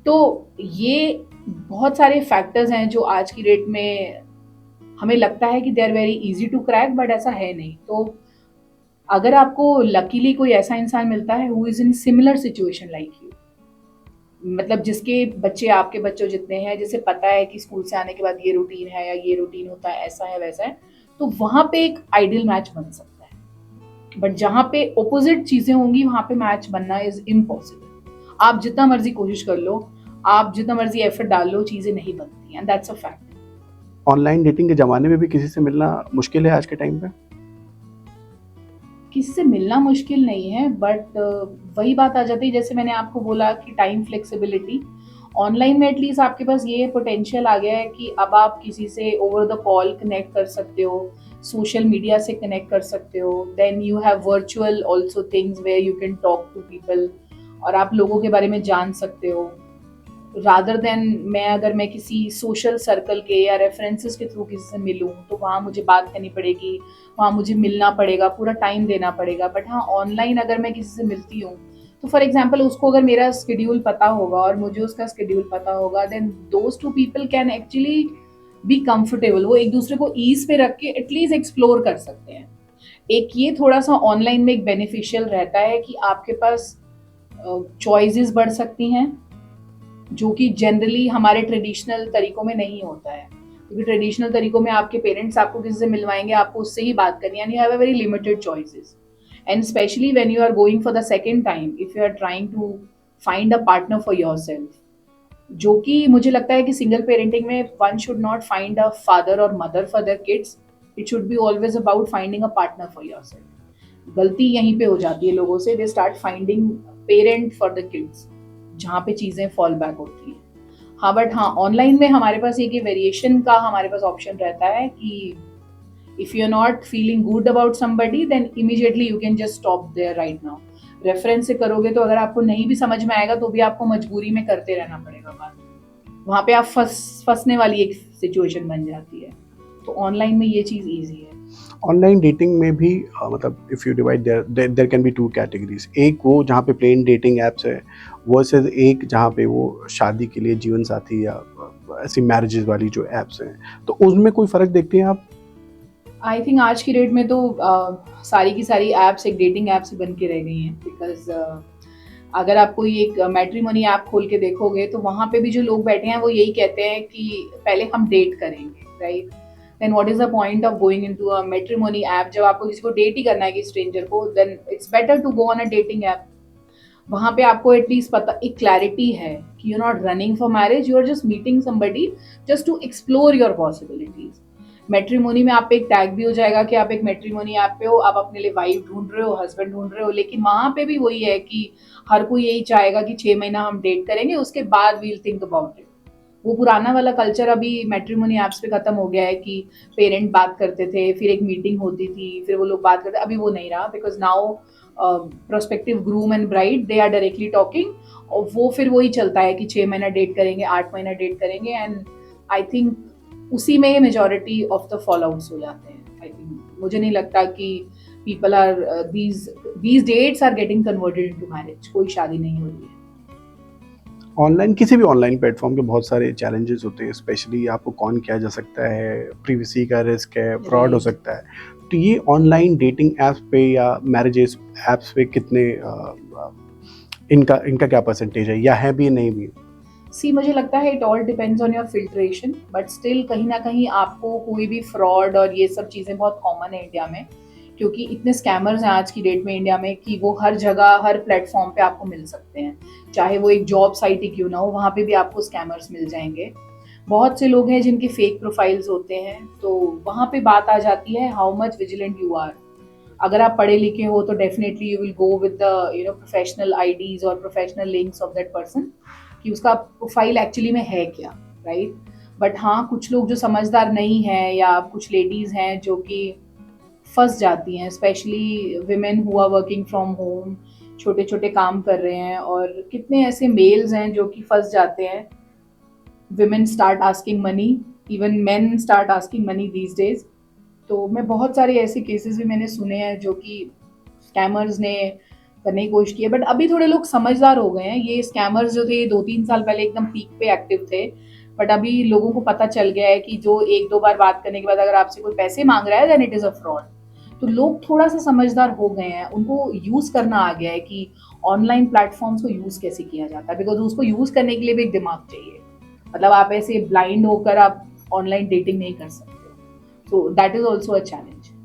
तो ये बहुत सारे फैक्टर्स हैं जो आज की डेट में हमें लगता है कि they are very easy to crack, but ऐसा है नहीं। तो अगर आपको लकीली कोई ऐसा इंसान मिलता है who is in similar situation like you, मतलब जिसके बच्चे आपके बच्चों जितने हैं, जिसे पता है कि स्कूल से आने के बाद ये रूटीन है या ये रूटीन होता है, ऐसा है वैसा है, तो वहां पे एक आइडियल मैच बन सकता है। बट जहां पे ओपोजिट चीजें होंगी वहां पे मैच बनना इज इम्पॉसिबल। आप जितना मर्जी कोशिश कर लो, आप जितना मर्जी एफर्ट डाल लो, चीजें नहीं बनती, and that's a fact. Online dating के ज़माने में भी किसी से मिलना मुश्किल है आज के टाइम पे? किसी से मिलना मुश्किल नहीं है, बट वही बात आ जाती है जैसे मैंने आपको बोला कि टाइम फ्लेक्सिबिलिटी। ऑनलाइन में एटलीस्ट आपके पास ये पोटेंशियल आ गया है कि अब आप किसी से ओवर द कॉल कनेक्ट कर सकते हो, सोशल मीडिया से कनेक्ट कर सकते हो, then you have virtual also things where you can talk to people, और आप लोगों के बारे में जान सकते हो, रादर देन अगर मैं किसी सोशल सर्कल के या रेफरेंसेस के थ्रू किसी से मिलूँ तो वहाँ मुझे बात करनी पड़ेगी, वहाँ मुझे मिलना पड़ेगा, पूरा टाइम देना पड़ेगा। बट हाँ, ऑनलाइन अगर मैं किसी से मिलती हूँ तो फॉर एग्जाम्पल उसको अगर मेरा स्केड्यूल पता होगा और मुझे उसका स्केड्यूल पता होगा, then those two people can actually be comfortable. वो एक दूसरे को ईज पे रख के एटलीस्ट एक्सप्लोर कर सकते हैं। एक ये थोड़ा सा ऑनलाइन में एक बेनिफिशियल रहता है कि आपके पास चॉइसेस बढ़ सकती हैं, जो कि जनरली हमारे ट्रेडिशनल तरीकों में नहीं होता है, क्योंकि ट्रेडिशनल तरीकों में आपके पेरेंट्स आपको किसी से मिलवाएंगे, आपको उससे ही बात करनी है, and you have a very limited choices. And specially when you are going for the second time, if you are trying to find a partner for yourself, जो कि मुझे लगता है कि सिंगल पेरेंटिंग में one should not find a father और mother for their kids, it should be always about finding a partner for yourself. गलती यहीं पे हो जाती है लोगों से, they start finding parent for the kids, जहाँ पे चीज़ें फॉल बैक होती है। हाँ, बट हाँ, ऑनलाइन में हमारे पास एक वेरिएशन का हमारे पास ऑप्शन रहता है कि if you are not feeling good about somebody, then immediately you can just stop there right now. Reference से करोगे तो अगर आपको नहीं भी समझ में आएगा तो भी आपको मजबूरी में करते रहना पड़ेगा बात, वहाँ पे आप फंसने वाली एक सिचुएशन बन जाती है। तो ऑनलाइन में ये चीज़ ईजी है। ऑनलाइन डेटिंग में भी मतलब if you divide there can be two categories. एक वो जहाँ पे प्लेन डेटिंग एप्स है, वर्सेस एक जहाँ पे वो शादी के लिए जीवन साथी या ऐसी मैरिजेस वाली जो एप्स हैं, तो उसमें कोई फ़र्क देखते हैं आप? आई थिंक आज की डेट में तो सारी की सारी ऐप्स एक डेटिंग ऐप से बन के रह गई हैं, बिकॉज अगर आप कोई एक मैट्रिमोनी ऐप खोल के देखोगे तो वहाँ पे भी जो लोग बैठे हैं वो यही कहते हैं कि पहले हम डेट करेंगे, right? Then what is the point of going into a matrimony app? जब आपको किसी को डेट ही करना है कि स्ट्रेंजर को, then it's better to go on a dating app. वहाँ पे आपको एटलीस्ट पता, एक क्लैरिटी है कि you are not running for marriage, you are just meeting somebody just to explore your possibilities. Matrimony में आप पे एक टैग भी हो जाएगा कि आप एक मैट्रिमोनी ऐप पे हो, आप अपने लिए वाइफ ढूंढ रहे हो, हस्बैंड ढूंढ रहे हो, लेकिन वहाँ पे भी वही है कि हर कोई यही चाहेगा कि 6 महीना हम डेट करेंगे, उसके बाद वील थिंक अबाउट इट। वो पुराना वाला कल्चर अभी मैट्रिमोनी ऐप्स पे खत्म हो गया है कि पेरेंट बात करते थे, फिर एक मीटिंग होती थी, फिर वो लोग बात करते, अभी वो नहीं रहा, because now prospective groom and bride they are directly talking, और वो फिर वही चलता है कि 6 महीना डेट करेंगे, 8 महीना डेट करेंगे, एंड आई थिंक उसी में majority of the fallouts हो जाते हैं। आई थिंक मुझे नहीं लगता कि people are these dates are getting converted into marriage, कोई शादी नहीं हो रही है। ऑनलाइन, किसी भी ऑनलाइन प्लेटफॉर्म के बहुत सारे चैलेंजेस होते हैं, स्पेशली आपको कौन किया जा सकता है, प्रिवेसी का रिस्क है, फ्रॉड हो सकता है। तो ये ऑनलाइन डेटिंग ऐप्स पे या मैरिजेस ऐप्स पे कितने इनका क्या परसेंटेज है, या है भी नहीं भी? सी मुझे लगता है it all depends on your filtration, but still कहीं ना कहीं आपको कोई भी फ्रॉड और ये सब चीज़ें बहुत कॉमन है इंडिया में, क्योंकि इतने स्कैमर्स हैं आज की डेट में इंडिया में कि वो हर जगह हर प्लेटफॉर्म पे आपको मिल सकते हैं, चाहे वो एक जॉब साइट ही क्यों ना हो, वहाँ पे भी आपको स्कैमर्स मिल जाएंगे। बहुत से लोग हैं जिनके फेक प्रोफाइल्स होते हैं, तो वहाँ पे बात आ जाती है how much vigilant you are. अगर आप पढ़े लिखे हो तो definitely you will go with the professional IDs और professional links of that person कि उसका प्रोफाइल एक्चुअली में है क्या, राइट। बट हाँ, कुछ लोग जो समझदार नहीं हैं या कुछ लेडीज़ हैं जो कि फंस जाती हैं, specially women who are working from home, छोटे छोटे काम कर रहे हैं, और कितने ऐसे मेल्स हैं जो कि फंस जाते हैं। Women start asking money, even main start asking money these days. तो मैं बहुत सारे ऐसे केसेस भी मैंने सुने हैं जो कि स्कैमर्स ने करने की कोशिश की है, बट अभी थोड़े लोग समझदार हो गए हैं। ये स्कैमर्स जो थे 2-3 साल पहले एकदम पीक पे एक्टिव थे, बट अभी लोगों को पता चल गया है कि जो 1-2 बार बात करने के बाद अगर आपसे कोई पैसे मांग रहा है then it is a fraud. तो लोग थोड़ा सा समझदार हो गए हैं, उनको यूज करना आ गया है कि ऑनलाइन प्लेटफॉर्म्स को यूज कैसे किया जाता है, बिकॉज उसको यूज करने के लिए भी एक दिमाग चाहिए। मतलब आप ऐसे ब्लाइंड होकर आप ऑनलाइन डेटिंग नहीं कर सकते, so that is also a challenge.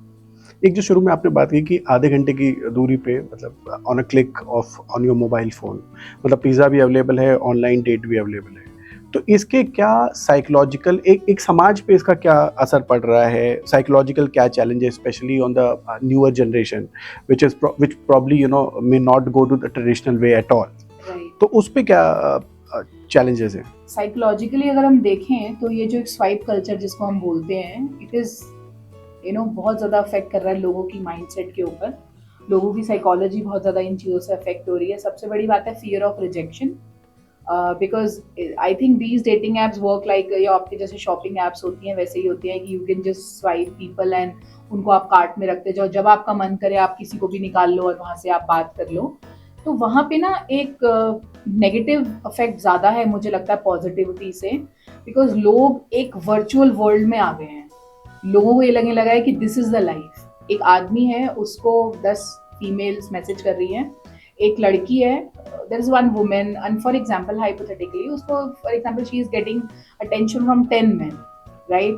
एक जो शुरू में आपने बात की कि आधे घंटे की दूरी पे, मतलब on a click of on your mobile phone, मतलब पिज़्ज़ा भी अवेलेबल है, ऑनलाइन डेट भी अवेलेबल है। तो इसके क्या साइकोलॉजिकल, एक समाज पे इसका क्या असर पड़ रहा है? साइकोलॉजिकल क्या चैलेंज है, specially on the newer generation which probably may not go to the traditional way at all. तो उस पे क्या चैलेंजेस हैं? साइकोलॉजिकली अगर हम देखें तो ये जो एक स्वाइप कल्चर जिसको हम बोलते हैं, इट इज़ बहुत ज़्यादा अफेक्ट कर रहा है लोगों की माइंडसेट के ऊपर। लोगों की साइकोलॉजी बहुत ज़्यादा इन चीज़ों से अफेक्ट हो रही है। सबसे बड़ी बात है fear of rejection, because I think these dating apps work like, या आपके जैसे शॉपिंग एप्स होती हैं वैसे ही होती हैं कि you can just swipe people and उनको आप कार्ट में रखते जाओ, जब आपका मन करे आप किसी को भी निकाल लो और वहाँ से आप बात कर लो। तो वहाँ पे ना एक नेगेटिव इफेक्ट ज़्यादा है मुझे लगता है पॉजिटिविटी से, बिकॉज लोग एक वर्चुअल वर्ल्ड में आ गए हैं। लोगों को ये लगने लगा है कि दिस इज द लाइफ। एक आदमी है, उसको 10 फीमेल्स मैसेज कर रही हैं, एक लड़की है, there is one women, and for example hypothetically उसको for example she is getting attention from 10 men, right.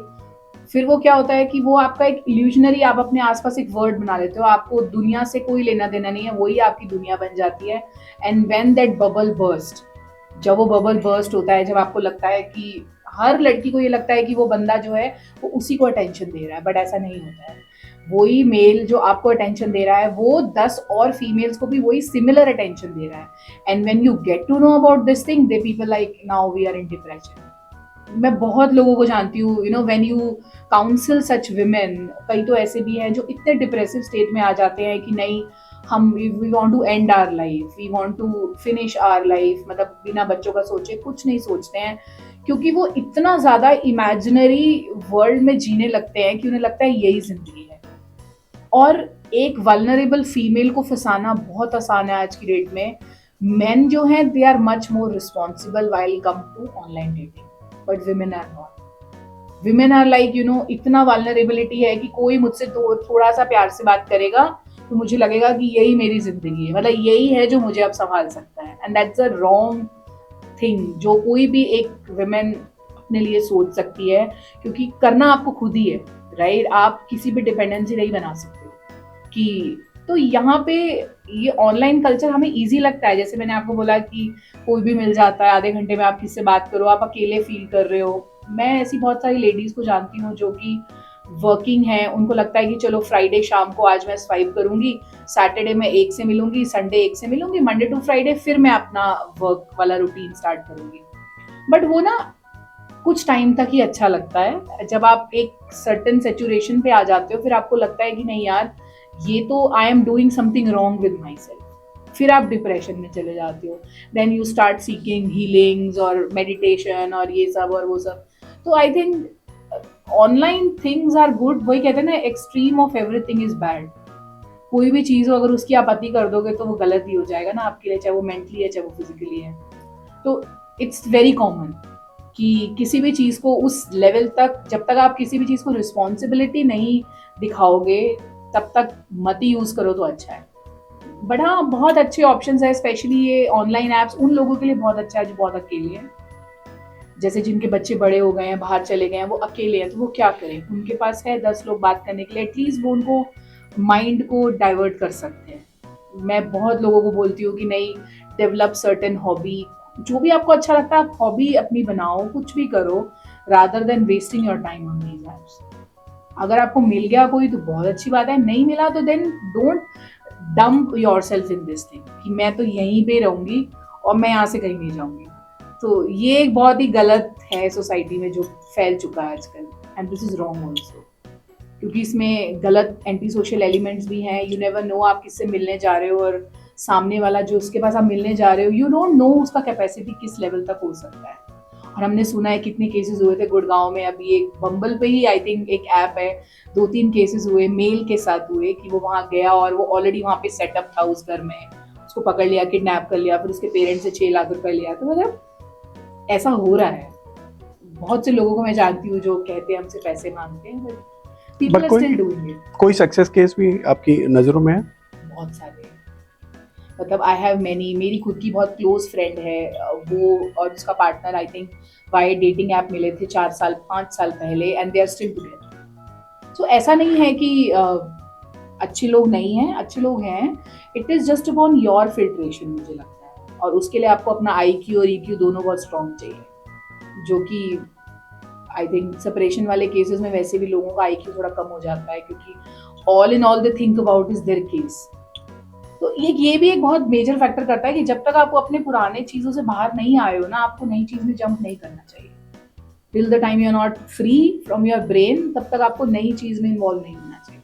फिर वो क्या होता है कि वो आपका एक इल्यूजनरी, आप अपने आसपास एक वर्ड बना लेते हो, आपको दुनिया से कोई लेना देना नहीं है, वही आपकी दुनिया बन जाती है। And when that bubble burst, जब वो बबल बर्स्ट होता है, जब आपको लगता है कि हर लड़की को ये लगता है कि वो बंदा जो है वो उसी को अटेंशन दे रहा है, बट ऐसा नहीं होता है। वही मेल जो आपको अटेंशन दे रहा है वो 10 और फीमेल्स को भी वही सिमिलर अटेंशन दे रहा है। And when you get to know about this thing, they people like now we are in depression. मैं बहुत लोगों को जानती हूँ, when you counsel such women, कई तो ऐसे भी हैं जो इतने डिप्रेसिव स्टेट में आ जाते हैं कि नहीं, हम we want to end our life, we want to finish our life, मतलब बिना बच्चों का सोचे कुछ नहीं सोचते हैं, क्योंकि वो इतना ज़्यादा इमेजिनरी वर्ल्ड में जीने लगते हैं कि उन्हें लगता है यही जिंदगी है। और एक वल्नरेबल फीमेल को फंसाना बहुत आसान है आज की डेट में। मेन जो हैं they are much more responsible while come to online dating, but women are not. Women are like इतना वल्नरेबिलिटी है कि कोई मुझसे थोड़ा सा प्यार से बात करेगा तो मुझे लगेगा कि यही मेरी जिंदगी है, मतलब यही है जो मुझे अब संभाल सकता है। And that's a wrong thing जो कोई भी एक विमेन अपने लिए सोच सकती है, क्योंकि करना आपको खुद ही है, राइट। आप किसी भी डिपेंडेंसी नहीं बना सकते कि, तो यहाँ पे ये ऑनलाइन कल्चर हमें इजी लगता है, जैसे मैंने आपको बोला कि कोई भी मिल जाता है, आधे घंटे में आप किससे बात करो, आप अकेले फील कर रहे हो। मैं ऐसी बहुत सारी लेडीज को जानती हूँ जो कि वर्किंग है, उनको लगता है कि चलो फ्राइडे शाम को आज मैं स्वाइप करूंगी, सैटरडे में एक से मिलूंगी, संडे एक से मिलूंगी, मंडे टू फ्राइडे फिर मैं अपना वर्क वाला रूटीन स्टार्ट करूंगी। बट वो ना कुछ टाइम तक ही अच्छा लगता है। जब आप एक सर्टेन सैचुरेशन पे आ जाते हो, फिर आपको लगता है कि नहीं यार, ये तो I am doing something wrong with myself, फिर आप डिप्रेशन में चले जाते हो। Then you start seeking healings और मेडिटेशन और ये सब और वो सब। तो I think online things are good. वही कहते हैं ना, extreme of everything is bad. कोई भी चीज़ हो, अगर उसकी आप अति कर दोगे तो वो गलत ही हो जाएगा ना आपके लिए, चाहे वो मेंटली है चाहे वो फिजिकली है। तो इट्स वेरी कॉमन कि किसी भी चीज़ को उस लेवल तक, जब तक आप किसी भी चीज़ को रिस्पॉन्सिबिलिटी नहीं दिखाओगे, तब तक मत ही यूज़ करो तो अच्छा है। बट हाँ, बहुत अच्छे ऑप्शंस है, स्पेशली ये ऑनलाइन ऐप्स उन लोगों के लिए बहुत अच्छा है जो बहुत अकेले हैं। जैसे जिनके बच्चे बड़े हो गए हैं, बाहर चले गए हैं, वो अकेले हैं, तो वो क्या करें? उनके पास है 10 लोग बात करने के लिए, एटलीस्ट वो उनको माइंड को डाइवर्ट कर सकते हैं। मैं बहुत लोगों को बोलती हूँ कि नहीं, डेवलप सर्टेन हॉबी, जो भी आपको अच्छा लगता है आप हॉबी अपनी बनाओ, कुछ भी करो, rather than wasting your time on these apps. अगर आपको मिल गया कोई तो बहुत अच्छी बात है, नहीं मिला तो then don't dump yourself in this thing कि मैं तो यहीं पे रहूंगी और मैं यहाँ से कहीं नहीं जाऊंगी। तो ये एक बहुत ही गलत है सोसाइटी में जो फैल चुका है आजकल, and this is wrong also, क्योंकि इसमें गलत एंटी सोशल एलिमेंट्स भी हैं। यू नेवर नो आप किससे मिलने जा रहे हो, और सामने वाला जो उसके पास आप मिलने जा रहे हो, यू डोंट नो उसका कैपेसिटी किस लेवल तक हो सकता है। और हमने सुना है कितने केसेस हुए थे गुड़गांव में, अभी एक बम्बल पे ही आई थिंक एक ऐप है, 2-3 केसेस हुए मेल के साथ हुए कि वो वहाँ गया और वो ऑलरेडी वहाँ पे सेटअप था उस घर में, उसको पकड़ लिया, किडनैप कर लिया, फिर उसके पेरेंट्स से 6 लाख रुपए लिया। तो मतलब ऐसा हो रहा है। बहुत से लोगों को मैं जानती हूँ जो कहते हैं हमसे पैसे मांगते हैं, but people are still doing it. कोई सक्सेस केस भी आपकी नजरों में है? बहुत सारे, मतलब आई हैव मैनी। मेरी खुद की बहुत क्लोज फ्रेंड है, वो और उसका partner I think via dating app मिले थे 4-5 साल पहले, and they are still together. So ऐसा नहीं है कि अच्छे लोग नहीं हैं, अच्छे लोग हैं। It is just upon your filtration, मुझे लगता है, और उसके लिए आपको अपना IQ और EQ दोनों बहुत स्ट्रॉन्ग चाहिए, जो कि आई थिंक सेपरेशन वाले केसेस में वैसे भी लोगों का IQ थोड़ा कम हो जाता है, क्योंकि all in all they think about is there case. तो ये भी एक बहुत मेजर फैक्टर करता है कि जब तक आपको अपने पुराने चीजों से बाहर नहीं आए हो ना, आपको नई चीज में जंप नहीं करना चाहिए। Till the time you are not free from your brain, तब तक आपको नई चीज में इन्वॉल्व नहीं होना चाहिए।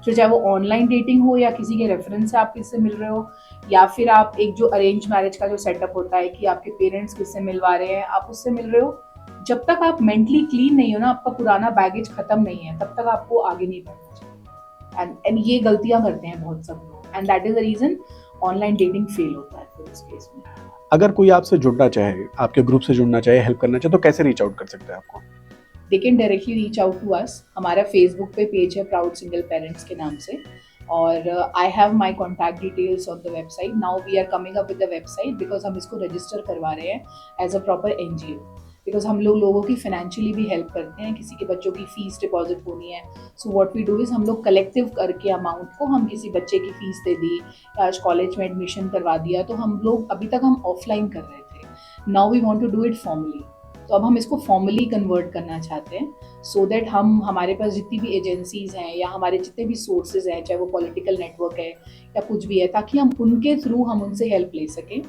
तो चाहे वो ऑनलाइन डेटिंग हो, या किसी के रेफरेंस से आप किससे मिल रहे हो, या फिर आप एक जो अरेंज मैरिज का जो सेटअप होता है कि आपके पेरेंट्स किससे मिलवा रहे हैं, आप उससे मिल रहे हो, जब तक आप मेंटली क्लीन नहीं हो ना, आपका पुराना बैगेज खत्म नहीं है, तब तक आपको आगे नहीं बढ़ना चाहिए। एंड ये गलतियां करते हैं बहुत सब लोग, and that is the reason online dating fail होता है फिर उस केस में। अगर कोई आपसे जुड़ना चाहे, आपके ग्रुप से जुड़ना चाहे, हेल्प करना चाहे, तो कैसे रीच आउट कर सकते हैं आपको? They can directly reach out to us. हमारा फेसबुक पे पेज है प्राउड सिंगल पेरेंट्स के नाम से, और I have my contact details on the website. Now we are coming up with the website because हम इसको रजिस्टर करवा रहे हैं as a proper NGO, because हम लोगों की फाइनेंशियली भी हेल्प करते हैं। किसी के बच्चों की फीस डिपॉजिट होनी है, so what we do is हम लोग कलेक्टिव करके अमाउंट को हम किसी बच्चे की फीस दे दी, आज कॉलेज में एडमिशन करवा दिया। तो हम लोग अभी तक हम ऑफलाइन कर रहे थे, now we want to do it formally. तो अब हम इसको फॉर्मली कन्वर्ट करना चाहते हैं, सो दैट हम, हमारे पास जितनी भी एजेंसीज हैं या हमारे जितने भी सोर्सेज हैं, चाहे वो पॉलिटिकल नेटवर्क है या कुछ भी है, ताकि हम उनके थ्रू हम उनसे हेल्प ले सकें,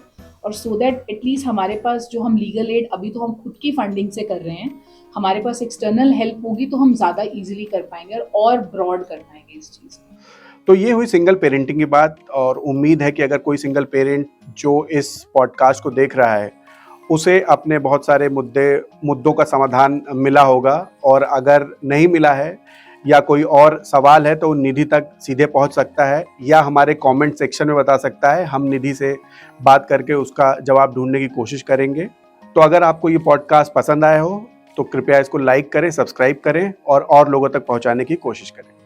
और सो दैट एटलीस्ट हमारे पास जो हम लीगल एड अभी तो हम खुद की फंडिंग से कर रहे हैं, हमारे पास एक्सटर्नल हेल्प होगी तो हम ज़्यादा ईजिली कर पाएंगे और ब्रॉड कर पाएंगे इस चीज़ को। तो ये हुई सिंगल पेरेंटिंग की बात, और उम्मीद है कि अगर कोई सिंगल पेरेंट जो इस पॉडकास्ट को देख रहा है, उसे अपने बहुत सारे मुद्दों का समाधान मिला होगा, और अगर नहीं मिला है या कोई और सवाल है तो निधि तक सीधे पहुंच सकता है, या हमारे कमेंट सेक्शन में बता सकता है। हम निधि से बात करके उसका जवाब ढूंढने की कोशिश करेंगे। तो अगर आपको ये पॉडकास्ट पसंद आया हो तो कृपया इसको लाइक करें, सब्सक्राइब करें और लोगों तक पहुंचाने की कोशिश करें।